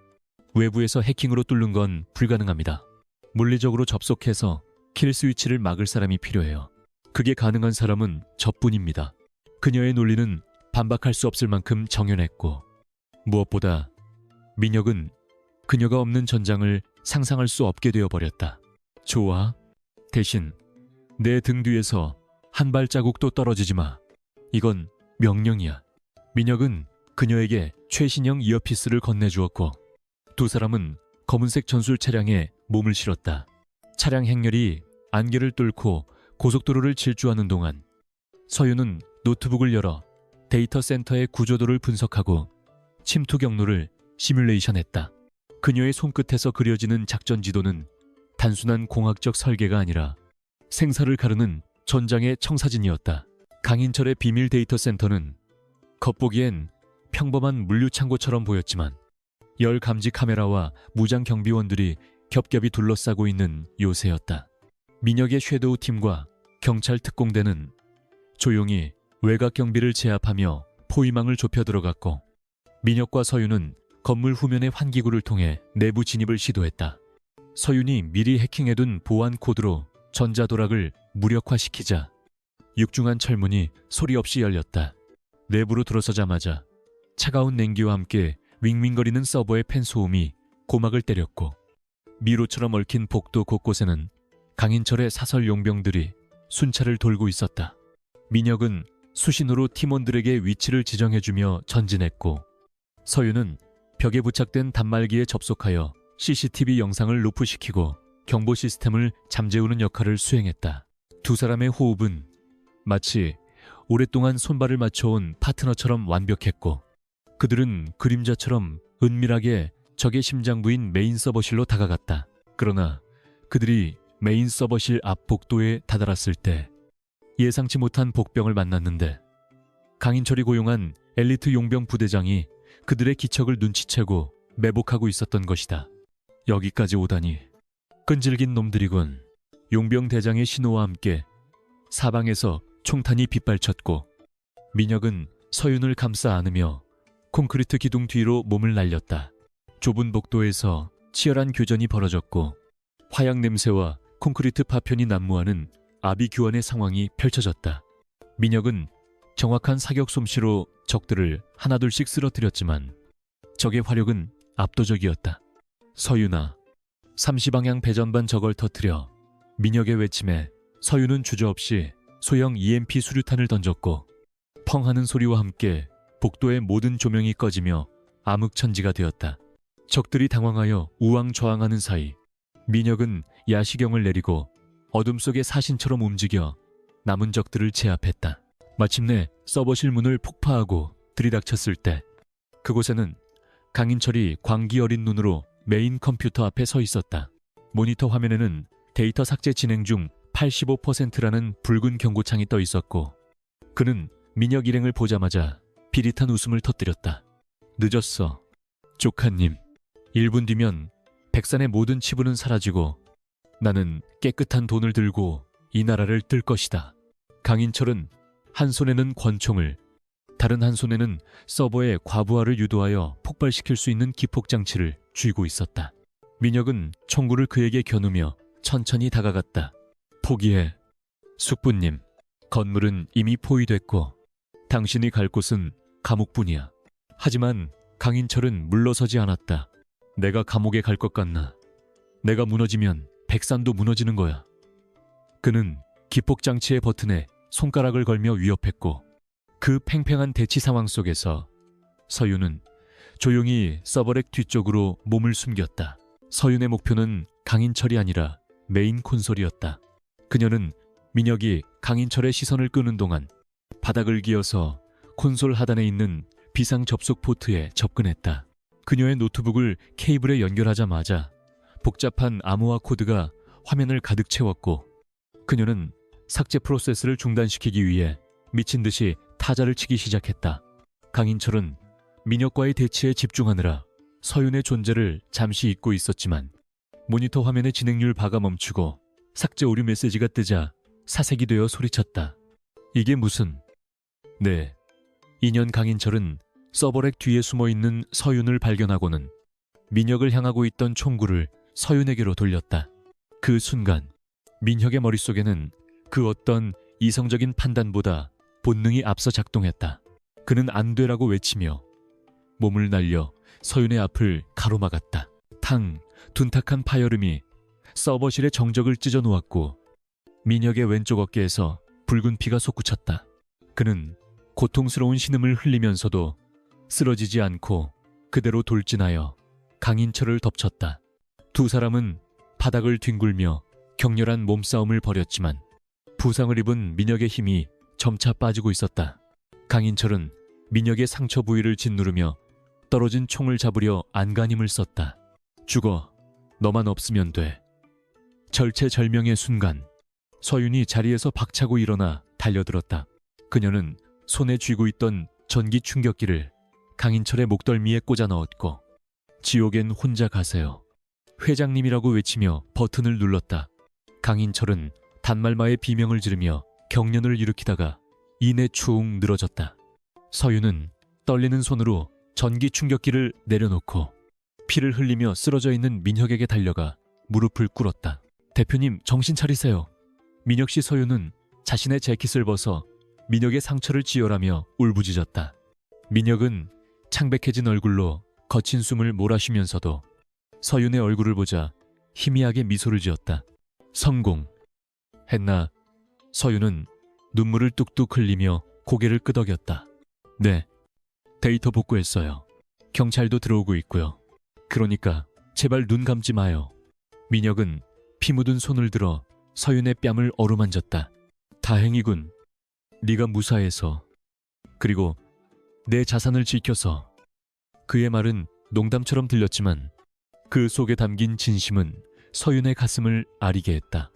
외부에서 해킹으로 뚫는 건 불가능합니다. 물리적으로 접속해서 킬 스위치를 막을 사람이 필요해요. 그게 가능한 사람은 저뿐입니다. 그녀의 논리는 반박할 수 없을 만큼 정연했고 무엇보다 민혁은 그녀가 없는 전장을 상상할 수 없게 되어버렸다. 좋아. 대신 내 등 뒤에서 한 발자국도 떨어지지 마. 이건 명령이야. 민혁은 그녀에게 최신형 이어피스를 건네주었고 두 사람은 검은색 전술 차량에 몸을 실었다. 차량 행렬이 안개를 뚫고 고속도로를 질주하는 동안 서윤은 노트북을 열어 데이터 센터의 구조도를 분석하고 침투 경로를 시뮬레이션했다. 그녀의 손끝에서 그려지는 작전 지도는 단순한 공학적 설계가 아니라 생사를 가르는 전장의 청사진이었다. 강인철의 비밀 데이터 센터는 겉보기엔 평범한 물류창고처럼 보였지만 열 감지 카메라와 무장 경비원들이 겹겹이 둘러싸고 있는 요새였다. 민혁의 섀도우 팀과 경찰 특공대는 조용히 외곽 경비를 제압하며 포위망을 좁혀 들어갔고 민혁과 서윤은 건물 후면의 환기구를 통해 내부 진입을 시도했다. 서윤이 미리 해킹해둔 보안 코드로 전자도락을 무력화시키자 육중한 철문이 소리 없이 열렸다. 내부로 들어서자마자 차가운 냉기와 함께 윙윙거리는 서버의 팬 소음이 고막을 때렸고 미로처럼 얽힌 복도 곳곳에는 강인철의 사설 용병들이 순찰을 돌고 있었다. 민혁은 수신호로 팀원들에게 위치를 지정해주며 전진했고 서윤은 벽에 부착된 단말기에 접속하여 CCTV 영상을 루프시키고 경보 시스템을 잠재우는 역할을 수행했다. 두 사람의 호흡은 마치 오랫동안 손발을 맞춰온 파트너처럼 완벽했고 그들은 그림자처럼 은밀하게 적의 심장부인 메인 서버실로 다가갔다. 그러나 그들이 메인 서버실 앞 복도에 다다랐을 때 예상치 못한 복병을 만났는데 강인철이 고용한 엘리트 용병 부대장이 그들의 기척을 눈치채고 매복하고 있었던 것이다. 여기까지 오다니 끈질긴 놈들이군. 용병 대장의 신호와 함께 사방에서 총탄이 빗발쳤고 민혁은 서윤을 감싸 안으며 콘크리트 기둥 뒤로 몸을 날렸다. 좁은 복도에서 치열한 교전이 벌어졌고 화약 냄새와 콘크리트 파편이 난무하는 아비규환의 상황이 펼쳐졌다. 민혁은 정확한 사격 솜씨로 적들을 하나둘씩 쓰러뜨렸지만 적의 화력은 압도적이었다. 서윤아, 30방향 배전반 적을 터뜨려. 민혁의 외침에 서윤은 주저없이 소형 EMP 수류탄을 던졌고 펑 하는 소리와 함께 복도의 모든 조명이 꺼지며 암흑천지가 되었다. 적들이 당황하여 우왕좌왕하는 사이 민혁은 야시경을 내리고 어둠 속의 사신처럼 움직여 남은 적들을 제압했다. 마침내 서버실 문을 폭파하고 들이닥쳤을 때 그곳에는 강인철이 광기 어린 눈으로 메인 컴퓨터 앞에 서 있었다. 모니터 화면에는 데이터 삭제 진행 중 85%라는 붉은 경고창이 떠 있었고 그는 민혁 일행을 보자마자 비릿한 웃음을 터뜨렸다. 늦었어. 조카님. 1분 뒤면 백산의 모든 치부는 사라지고 나는 깨끗한 돈을 들고 이 나라를 뜰 것이다. 강인철은 한 손에는 권총을, 다른 한 손에는 서버의 과부하를 유도하여 폭발시킬 수 있는 기폭장치를 쥐고 있었다. 민혁은 총구를 그에게 겨누며 천천히 다가갔다. 포기해. 숙부님, 건물은 이미 포위됐고 당신이 갈 곳은 감옥뿐이야. 하지만 강인철은 물러서지 않았다. 내가 감옥에 갈 것 같나? 내가 무너지면 백산도 무너지는 거야. 그는 기폭장치의 버튼에 손가락을 걸며 위협했고 그 팽팽한 대치 상황 속에서 서윤은 조용히 서버렉 뒤쪽으로 몸을 숨겼다. 서윤의 목표는 강인철이 아니라 메인 콘솔이었다. 그녀는 민혁이 강인철의 시선을 끄는 동안 바닥을 기어서 콘솔 하단에 있는 비상 접속 포트에 접근했다. 그녀의 노트북을 케이블에 연결하자마자 복잡한 암호화 코드가 화면을 가득 채웠고 그녀는 삭제 프로세스를 중단시키기 위해 미친 듯이 타자를 치기 시작했다. 강인철은 민혁과의 대치에 집중하느라 서윤의 존재를 잠시 잊고 있었지만 모니터 화면의 진행률 바가 멈추고 삭제 오류 메시지가 뜨자 사색이 되어 소리쳤다. 이게 무슨... 네, 2년 강인철은 서버렉 뒤에 숨어있는 서윤을 발견하고는 민혁을 향하고 있던 총구를 서윤에게로 돌렸다. 그 순간 민혁의 머릿속에는 그 어떤 이성적인 판단보다 본능이 앞서 작동했다. 그는 안 되라고 외치며 몸을 날려 서윤의 앞을 가로막았다. 탕! 둔탁한 파열음이 서버실의 정적을 찢어 놓았고 민혁의 왼쪽 어깨에서 붉은 피가 솟구쳤다. 그는 고통스러운 신음을 흘리면서도 쓰러지지 않고 그대로 돌진하여 강인철을 덮쳤다. 두 사람은 바닥을 뒹굴며 격렬한 몸싸움을 벌였지만 부상을 입은 민혁의 힘이 점차 빠지고 있었다. 강인철은 민혁의 상처 부위를 짓누르며 떨어진 총을 잡으려 안간힘을 썼다. 죽어. 너만 없으면 돼. 절체절명의 순간 서윤이 자리에서 박차고 일어나 달려들었다. 그녀는 손에 쥐고 있던 전기 충격기를 강인철의 목덜미에 꽂아 넣었고 지옥엔 혼자 가세요. 회장님이라고 외치며 버튼을 눌렀다. 강인철은 단말마의 비명을 지르며 경련을 일으키다가 이내 추웅 늘어졌다. 서윤은 떨리는 손으로 전기 충격기를 내려놓고 피를 흘리며 쓰러져 있는 민혁에게 달려가 무릎을 꿇었다. 대표님, 정신 차리세요. 민혁 씨. 서윤은 자신의 재킷을 벗어 민혁의 상처를 지혈하며 울부짖었다. 민혁은 창백해진 얼굴로 거친 숨을 몰아쉬면서도 서윤의 얼굴을 보자 희미하게 미소를 지었다. 성공. 했나? 서윤은 눈물을 뚝뚝 흘리며 고개를 끄덕였다. 네, 데이터 복구했어요. 경찰도 들어오고 있고요. 그러니까 제발 눈 감지 마요. 민혁은 피 묻은 손을 들어 서윤의 뺨을 어루만졌다. 다행이군. 네가 무사해서. 그리고 내 자산을 지켜서. 그의 말은 농담처럼 들렸지만 그 속에 담긴 진심은 서윤의 가슴을 아리게 했다.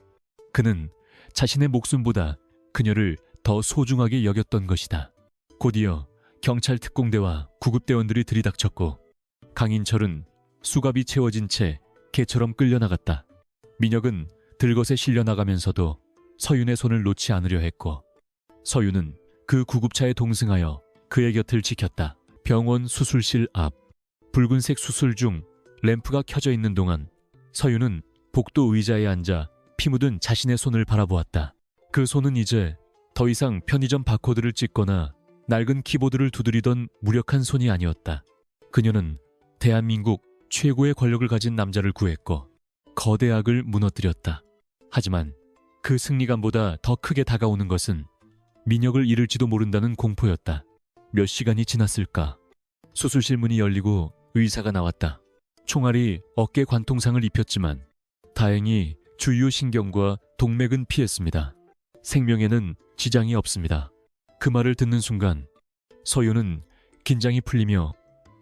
그는 자신의 목숨보다 그녀를 더 소중하게 여겼던 것이다. 곧이어 경찰 특공대와 구급대원들이 들이닥쳤고 강인철은 수갑이 채워진 채 개처럼 끌려나갔다. 민혁은 들것에 실려나가면서도 서윤의 손을 놓지 않으려 했고 서윤은 그 구급차에 동승하여 그의 곁을 지켰다. 병원 수술실 앞 붉은색 수술 중 램프가 켜져 있는 동안 서윤은 복도 의자에 앉아 피 묻은 자신의 손을 바라보았다. 그 손은 이제 더 이상 편의점 바코드를 찍거나 낡은 키보드를 두드리던 무력한 손이 아니었다. 그녀는 대한민국 최고의 권력을 가진 남자를 구했고 거대 악을 무너뜨렸다. 하지만 그 승리감보다 더 크게 다가오는 것은 민혁을 잃을지도 모른다는 공포였다. 몇 시간이 지났을까? 수술실 문이 열리고 의사가 나왔다. 총알이 어깨 관통상을 입혔지만 다행히 주요 신경과 동맥은 피했습니다. 생명에는 지장이 없습니다. 그 말을 듣는 순간 서윤은 긴장이 풀리며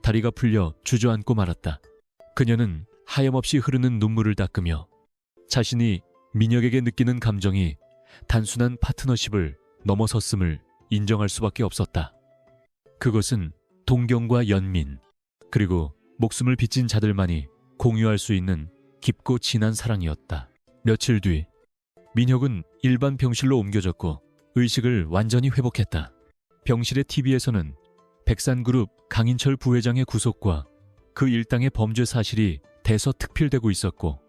다리가 풀려 주저앉고 말았다. 그녀는 하염없이 흐르는 눈물을 닦으며 자신이 민혁에게 느끼는 감정이 단순한 파트너십을 넘어섰음을 인정할 수밖에 없었다. 그것은 동경과 연민, 그리고 목숨을 빚진 자들만이 공유할 수 있는 깊고 진한 사랑이었다. 며칠 뒤 민혁은 일반 병실로 옮겨졌고 의식을 완전히 회복했다. 병실의 TV에서는 백산그룹 강인철 부회장의 구속과 그 일당의 범죄 사실이 대서특필되고 있었고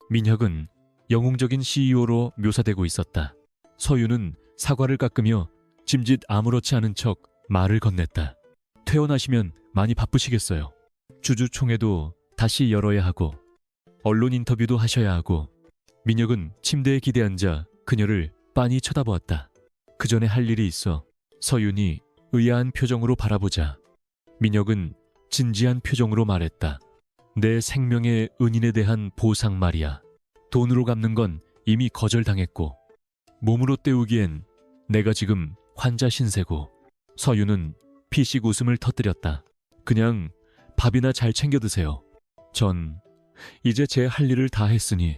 민혁은 영웅적인 CEO로 묘사되고 있었다. 서윤은 사과를 깎으며 짐짓 아무렇지 않은 척 말을 건넸다. 퇴원하시면 많이 바쁘시겠어요. 주주총회도 다시 열어야 하고 언론 인터뷰도 하셔야 하고. 민혁은 침대에 기대앉아 그녀를 빤히 쳐다보았다. 그 전에 할 일이 있어. 서윤이 의아한 표정으로 바라보자 민혁은 진지한 표정으로 말했다. 내 생명의 은인에 대한 보상 말이야. 돈으로 갚는 건 이미 거절당했고 몸으로 때우기엔 내가 지금 환자 신세고. 서윤은 피식 웃음을 터뜨렸다. 그냥 밥이나 잘 챙겨 드세요. 전 이제 제 할 일을 다 했으니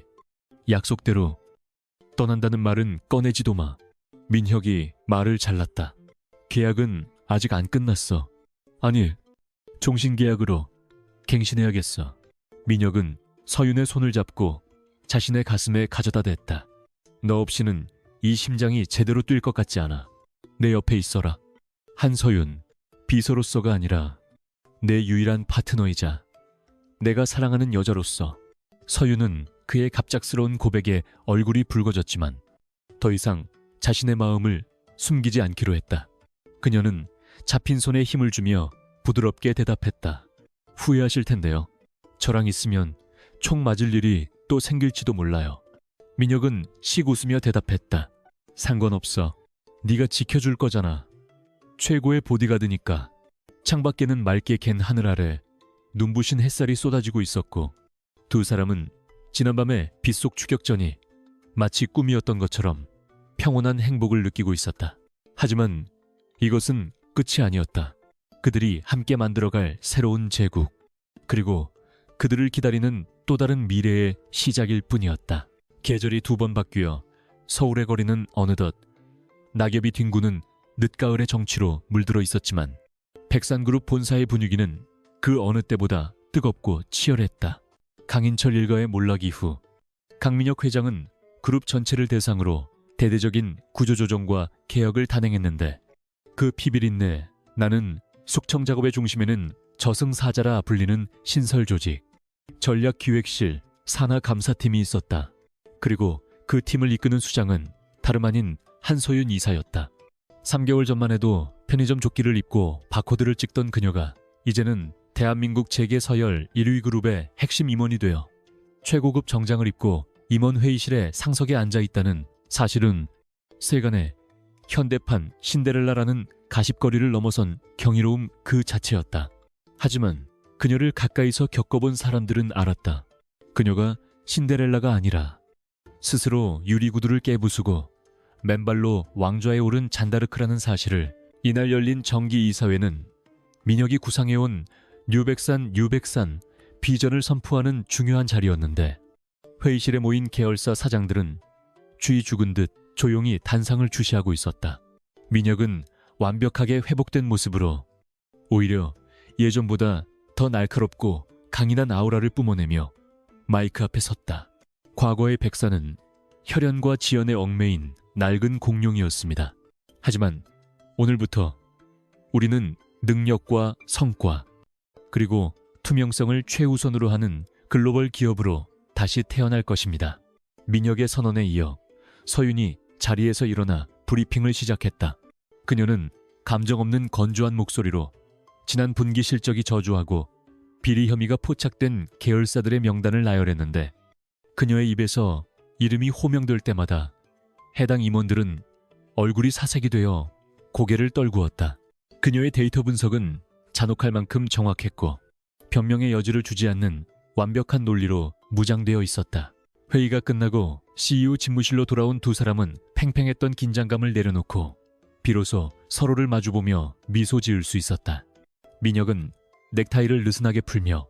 약속대로 떠난다는 말은 꺼내지도 마. 민혁이 말을 잘랐다. 계약은 아직 안 끝났어. 아니, 종신계약으로 갱신해야겠어. 민혁은 서윤의 손을 잡고 자신의 가슴에 가져다 댔다. 너 없이는 이 심장이 제대로 뛸 것 같지 않아. 내 옆에 있어라. 한서윤, 비서로서가 아니라 내 유일한 파트너이자 내가 사랑하는 여자로서. 서윤은 그의 갑작스러운 고백에 얼굴이 붉어졌지만 더 이상 자신의 마음을 숨기지 않기로 했다. 그녀는 잡힌 손에 힘을 주며 부드럽게 대답했다. 후회하실 텐데요. 저랑 있으면 총 맞을 일이 또 생길지도 몰라요. 민혁은 씩 웃으며 대답했다. 상관없어. 네가 지켜줄 거잖아. 최고의 보디가드니까. 창밖에는 맑게 갠 하늘 아래 눈부신 햇살이 쏟아지고 있었고 두 사람은 지난밤의 빗속 추격전이 마치 꿈이었던 것처럼 평온한 행복을 느끼고 있었다. 하지만 이것은 끝이 아니었다. 그들이 함께 만들어갈 새로운 제국, 그리고 그들을 기다리는 또 다른 미래의 시작일 뿐이었다. 계절이 두 번 바뀌어 서울의 거리는 어느덧 낙엽이 뒹구는 늦가을의 정취로 물들어 있었지만 백산그룹 본사의 분위기는 그 어느 때보다 뜨겁고 치열했다. 강인철 일가의 몰락 이후 강민혁 회장은 그룹 전체를 대상으로 대대적인 구조조정과 개혁을 단행했는데 그 피비린내 나는 숙청 작업의 중심에는 저승사자라 불리는 신설 조직, 전략기획실, 산하감사팀이 있었다. 그리고 그 팀을 이끄는 수장은 다름 아닌 한서윤 이사였다. 3개월 전만 해도 편의점 조끼를 입고 바코드를 찍던 그녀가 이제는 대한민국 재계 서열 1위 그룹의 핵심 임원이 되어 최고급 정장을 입고 임원 회의실에 상석에 앉아 있다는 사실은 세간의 현대판 신데렐라라는 가십거리를 넘어선 경이로움 그 자체였다. 하지만 그녀를 가까이서 겪어본 사람들은 알았다. 그녀가 신데렐라가 아니라 스스로 유리구두를 깨부수고 맨발로 왕좌에 오른 잔다르크라는 사실을. 이날 열린 정기이사회는 민혁이 구상해온 뉴백산 비전을 선포하는 중요한 자리였는데 회의실에 모인 계열사 사장들은 쥐 죽은 듯 조용히 단상을 주시하고 있었다. 민혁은 완벽하게 회복된 모습으로 오히려 예전보다 더 날카롭고 강인한 아우라를 뿜어내며 마이크 앞에 섰다. 과거의 백사는 혈연과 지연에 얽매인 낡은 공룡이었습니다. 하지만 오늘부터 우리는 능력과 성과 그리고 투명성을 최우선으로 하는 글로벌 기업으로 다시 태어날 것입니다. 민혁의 선언에 이어 서윤이 자리에서 일어나 브리핑을 시작했다. 그녀는 감정 없는 건조한 목소리로 지난 분기 실적이 저조하고 비리 혐의가 포착된 계열사들의 명단을 나열했는데 그녀의 입에서 이름이 호명될 때마다 해당 임원들은 얼굴이 사색이 되어 고개를 떨구었다. 그녀의 데이터 분석은 잔혹할 만큼 정확했고 변명의 여지를 주지 않는 완벽한 논리로 무장되어 있었다. 회의가 끝나고 CEO 집무실로 돌아온 두 사람은 팽팽했던 긴장감을 내려놓고 비로소 서로를 마주보며 미소 지을 수 있었다. 민혁은 넥타이를 느슨하게 풀며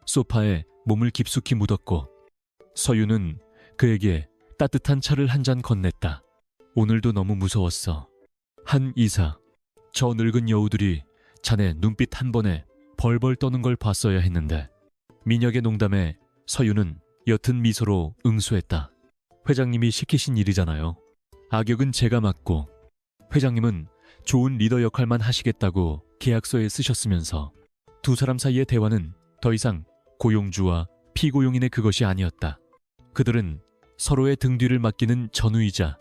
소파에 몸을 깊숙이 묻었고 서윤은 그에게 따뜻한 차를 한 잔 건넸다. 오늘도 너무 무서웠어. 한 이사, 저 늙은 여우들이 자네 눈빛 한 번에 벌벌 떠는 걸 봤어야 했는데. 민혁의 농담에 서윤은 옅은 미소로 응수했다. 회장님이 시키신 일이잖아요. 악역은 제가 맡고 회장님은 좋은 리더 역할만 하시겠다고 계약서에 쓰셨으면서. 두 사람 사이의 대화는 더 이상 고용주와 피고용인의 그것이 아니었다. 그들은 서로의 등 뒤를 맡기는 전우이자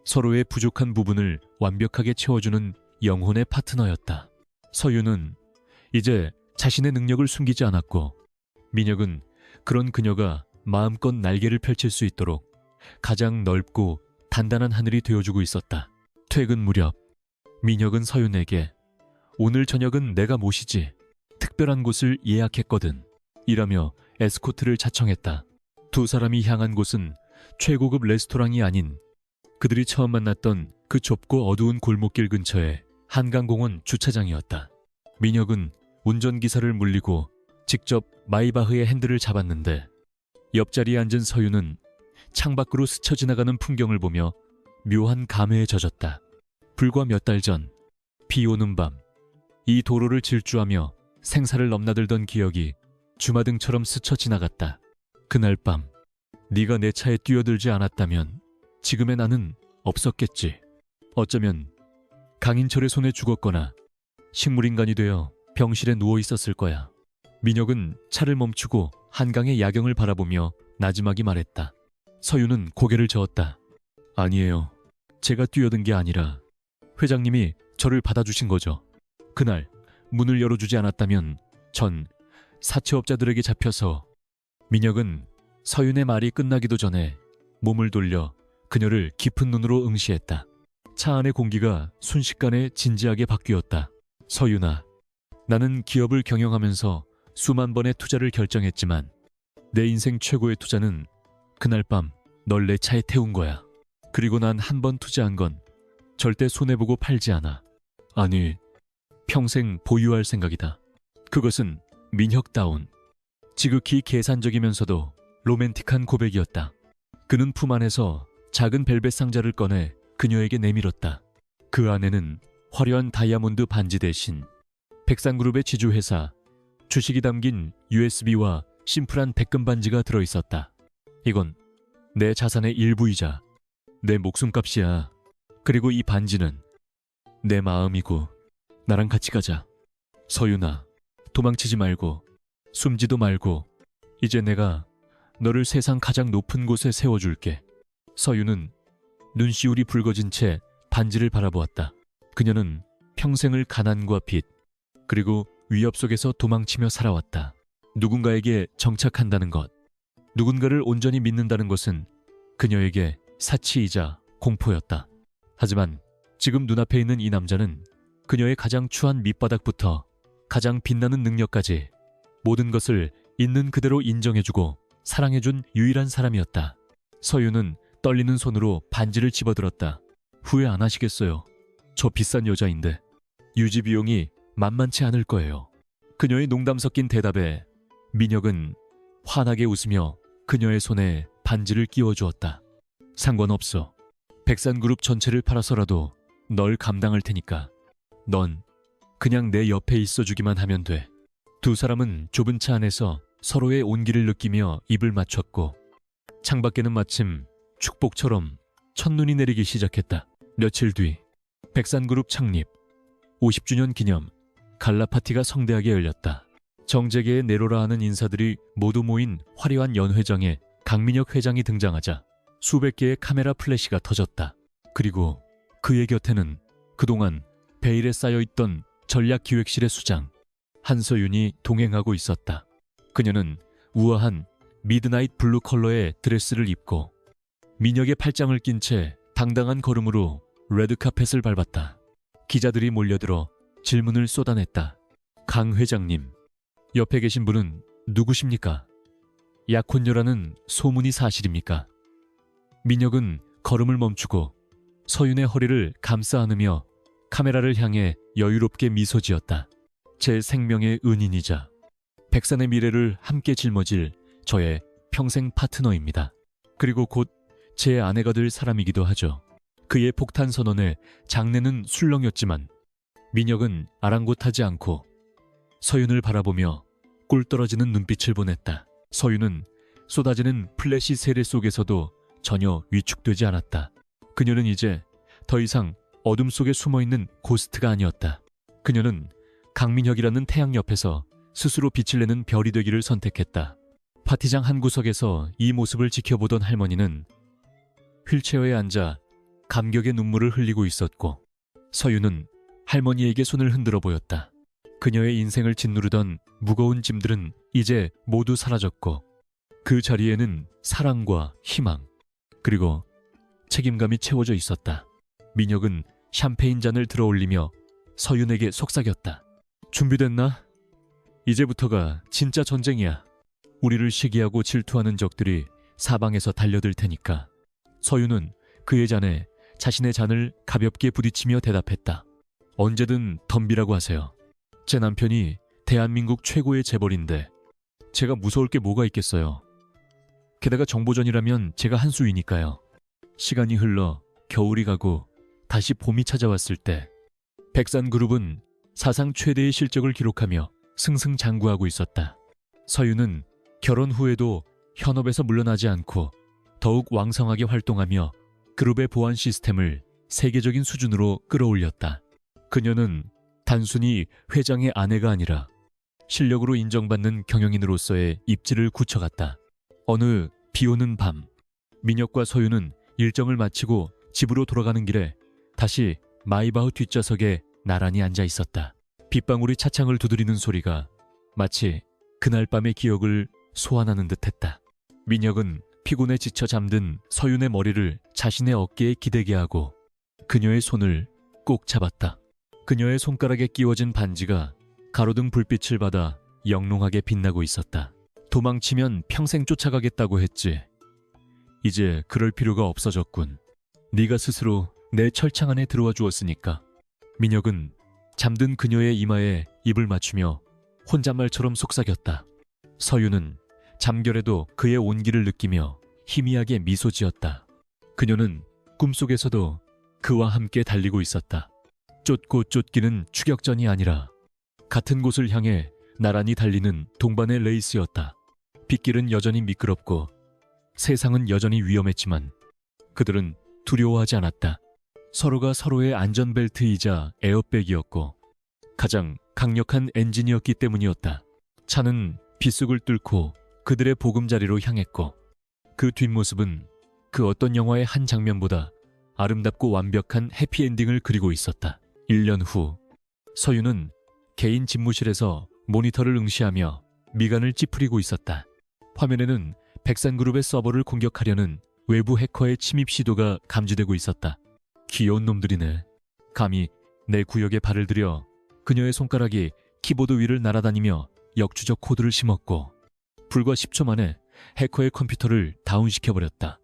서로의 부족한 부분을 완벽하게 채워주는 영혼의 파트너였다. 서윤은 이제 자신의 능력을 숨기지 않았고 민혁은 그런 그녀가 마음껏 날개를 펼칠 수 있도록 가장 넓고 단단한 하늘이 되어주고 있었다. 퇴근 무렵 민혁은 서윤에게 오늘 저녁은 내가 모시지. 특별한 곳을 예약했거든. 이라며 에스코트를 자청했다. 두 사람이 향한 곳은 최고급 레스토랑이 아닌 그들이 처음 만났던 그 좁고 어두운 골목길 근처의 한강공원 주차장이었다. 민혁은 운전기사를 물리고 직접 마이바흐의 핸들을 잡았는데 옆자리에 앉은 서유는 창밖으로 스쳐 지나가는 풍경을 보며 묘한 감회에 젖었다. 불과 몇 달 전 비 오는 밤 이 도로를 질주하며 생사를 넘나들던 기억이 주마등처럼 스쳐 지나갔다. 그날 밤 네가 내 차에 뛰어들지 않았다면 지금의 나는 없었겠지. 어쩌면 강인철의 손에 죽었거나 식물인간이 되어 병실에 누워 있었을 거야. 민혁은 차를 멈추고 한강의 야경을 바라보며 나지막이 말했다. 서유는 고개를 저었다. 아니에요. 제가 뛰어든 게 아니라 회장님이 저를 받아주신 거죠. 그날 문을 열어주지 않았다면 전 사채업자들에게 잡혀서. 민혁은 서윤의 말이 끝나기도 전에 몸을 돌려 그녀를 깊은 눈으로 응시했다. 차 안의 공기가 순식간에 진지하게 바뀌었다. 서윤아, 나는 기업을 경영하면서 수만 번의 투자를 결정했지만 내 인생 최고의 투자는 그날 밤 널 내 차에 태운 거야. 그리고 난 한 번 투자한 건 절대 손해보고 팔지 않아. 아니, 평생 보유할 생각이다. 그것은 민혁다운, 지극히 계산적이면서도 로맨틱한 고백이었다. 그는 품 안에서 작은 벨벳 상자를 꺼내 그녀에게 내밀었다. 그 안에는 화려한 다이아몬드 반지 대신 백상그룹의 지주회사 주식이 담긴 USB와 심플한 백금 반지가 들어있었다. 이건 내 자산의 일부이자 내 목숨값이야. 그리고 이 반지는 내 마음이고 나랑 같이 가자. 서윤아, 도망치지 말고 숨지도 말고 이제 내가 너를 세상 가장 높은 곳에 세워줄게. 서윤은 눈시울이 붉어진 채 반지를 바라보았다. 그녀는 평생을 가난과 빚 그리고 위협 속에서 도망치며 살아왔다. 누군가에게 정착한다는 것, 누군가를 온전히 믿는다는 것은 그녀에게 사치이자 공포였다. 하지만 지금 눈앞에 있는 이 남자는 그녀의 가장 추한 밑바닥부터 가장 빛나는 능력까지 모든 것을 있는 그대로 인정해주고 사랑해준 유일한 사람이었다. 서유는 떨리는 손으로 반지를 집어들었다. 후회 안 하시겠어요? 저 비싼 여자인데 유지 비용이 만만치 않을 거예요. 그녀의 농담 섞인 대답에 민혁은 환하게 웃으며 그녀의 손에 반지를 끼워주었다. 상관없어. 백산그룹 전체를 팔아서라도 널 감당할 테니까 넌 그냥 내 옆에 있어주기만 하면 돼. 두 사람은 좁은 차 안에서 서로의 온기를 느끼며 입을 맞췄고 창밖에는 마침 축복처럼 첫눈이 내리기 시작했다. 며칠 뒤 백산그룹 창립 50주년 기념 갈라 파티가 성대하게 열렸다. 정재계의 네로라 하는 인사들이 모두 모인 화려한 연회장에 강민혁 회장이 등장하자 수백 개의 카메라 플래시가 터졌다. 그리고 그의 곁에는 그동안 베일에 쌓여있던 전략기획실의 수장 한서윤이 동행하고 있었다. 그녀는 우아한 미드나잇 블루 컬러의 드레스를 입고 민혁의 팔짱을 낀 채 당당한 걸음으로 레드카펫을 밟았다. 기자들이 몰려들어 질문을 쏟아냈다. 강 회장님, 옆에 계신 분은 누구십니까? 약혼녀라는 소문이 사실입니까? 민혁은 걸음을 멈추고 서윤의 허리를 감싸 안으며 카메라를 향해 여유롭게 미소 지었다. 제 생명의 은인이자 백산의 미래를 함께 짊어질 저의 평생 파트너입니다. 그리고 곧 제 아내가 될 사람이기도 하죠. 그의 폭탄 선언에 장내는 술렁였지만 민혁은 아랑곳하지 않고 서윤을 바라보며 꿀 떨어지는 눈빛을 보냈다. 서윤은 쏟아지는 플래시 세례 속에서도 전혀 위축되지 않았다. 그녀는 이제 더 이상 어둠 속에 숨어있는 고스트가 아니었다. 그녀는 강민혁이라는 태양 옆에서 스스로 빛을 내는 별이 되기를 선택했다. 파티장 한 구석에서 이 모습을 지켜보던 할머니는 휠체어에 앉아 감격의 눈물을 흘리고 있었고 서윤은 할머니에게 손을 흔들어 보였다. 그녀의 인생을 짓누르던 무거운 짐들은 이제 모두 사라졌고 그 자리에는 사랑과 희망 그리고 책임감이 채워져 있었다. 민혁은 샴페인 잔을 들어올리며 서윤에게 속삭였다. 준비됐나? 이제부터가 진짜 전쟁이야. 우리를 시기하고 질투하는 적들이 사방에서 달려들 테니까. 서유는 그의 잔에 자신의 잔을 가볍게 부딪히며 대답했다. 언제든 덤비라고 하세요. 제 남편이 대한민국 최고의 재벌인데 제가 무서울 게 뭐가 있겠어요. 게다가 정보전이라면 제가 한 수이니까요. 시간이 흘러 겨울이 가고 다시 봄이 찾아왔을 때 백산그룹은 사상 최대의 실적을 기록하며 승승장구하고 있었다. 서유는 결혼 후에도 현업에서 물러나지 않고 더욱 왕성하게 활동하며 그룹의 보안 시스템을 세계적인 수준으로 끌어올렸다. 그녀는 단순히 회장의 아내가 아니라 실력으로 인정받는 경영인으로서의 입지를 굳혀갔다. 어느 비오는 밤, 민혁과 서유는 일정을 마치고 집으로 돌아가는 길에 다시 마이바흐 뒷좌석에 나란히 앉아 있었다. 빗방울이 차창을 두드리는 소리가 마치 그날 밤의 기억을 소환하는 듯했다. 민혁은 피곤에 지쳐 잠든 서윤의 머리를 자신의 어깨에 기대게 하고 그녀의 손을 꼭 잡았다. 그녀의 손가락에 끼워진 반지가 가로등 불빛을 받아 영롱하게 빛나고 있었다. 도망치면 평생 쫓아가겠다고 했지. 이제 그럴 필요가 없어졌군. 네가 스스로 내 철창 안에 들어와 주었으니까. 민혁은 잠든 그녀의 이마에 입을 맞추며 혼잣말처럼 속삭였다. 서유는 잠결에도 그의 온기를 느끼며 희미하게 미소 지었다. 그녀는 꿈속에서도 그와 함께 달리고 있었다. 쫓고 쫓기는 추격전이 아니라 같은 곳을 향해 나란히 달리는 동반의 레이스였다. 빗길은 여전히 미끄럽고 세상은 여전히 위험했지만 그들은 두려워하지 않았다. 서로가 서로의 안전벨트이자 에어백이었고 가장 강력한 엔진이었기 때문이었다. 차는 빗속을 뚫고 그들의 보금자리로 향했고 그 뒷모습은 그 어떤 영화의 한 장면보다 아름답고 완벽한 해피엔딩을 그리고 있었다. 1년 후 서유는 개인 집무실에서 모니터를 응시하며 미간을 찌푸리고 있었다. 화면에는 백산그룹의 서버를 공격하려는 외부 해커의 침입 시도가 감지되고 있었다. 귀여운 놈들이네. 감히 내 구역에 발을 들여. 그녀의 손가락이 키보드 위를 날아다니며 역추적 코드를 심었고 불과 10초 만에 해커의 컴퓨터를 다운시켜버렸다.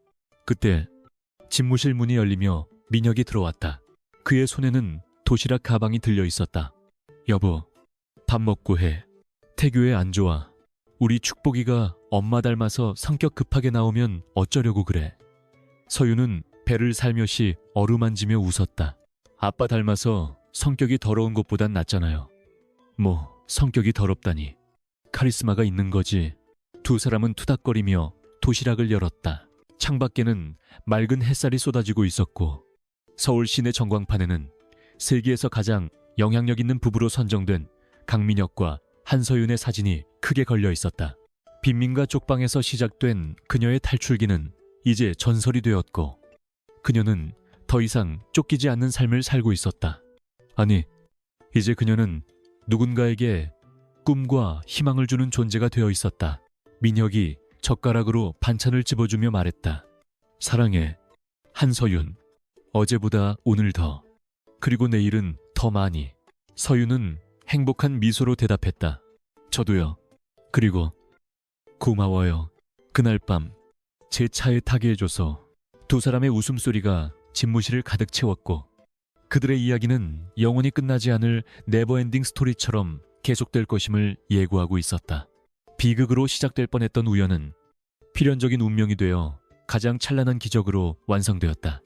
그때 집무실 문이 열리며 민혁이 들어왔다. 그의 손에는 도시락 가방이 들려 있었다. 여보, 밥 먹고 해. 태교에 안 좋아. 우리 축복이가 엄마 닮아서 성격 급하게 나오면 어쩌려고 그래. 서유는 배를 살며시 어루만지며 웃었다. 아빠 닮아서 성격이 더러운 것보단 낫잖아요. 뭐 성격이 더럽다니. 카리스마가 있는 거지. 두 사람은 투닥거리며 도시락을 열었다. 창밖에는 맑은 햇살이 쏟아지고 있었고 서울 시내 전광판에는 세계에서 가장 영향력 있는 부부로 선정된 강민혁과 한서윤의 사진이 크게 걸려 있었다. 빈민가 쪽방에서 시작된 그녀의 탈출기는 이제 전설이 되었고 그녀는 더 이상 쫓기지 않는 삶을 살고 있었다. 아니, 이제 그녀는 누군가에게 꿈과 희망을 주는 존재가 되어 있었다. 민혁이 젓가락으로 반찬을 집어주며 말했다. 사랑해, 한서윤. 어제보다 오늘 더. 그리고 내일은 더 많이. 서윤은 행복한 미소로 대답했다. 저도요. 그리고 고마워요. 그날 밤 제 차에 타게 해줘서. 두 사람의 웃음소리가 집무실을 가득 채웠고 그들의 이야기는 영원히 끝나지 않을 네버엔딩 스토리처럼 계속될 것임을 예고하고 있었다. 비극으로 시작될 뻔했던 우연은 필연적인 운명이 되어 가장 찬란한 기적으로 완성되었다.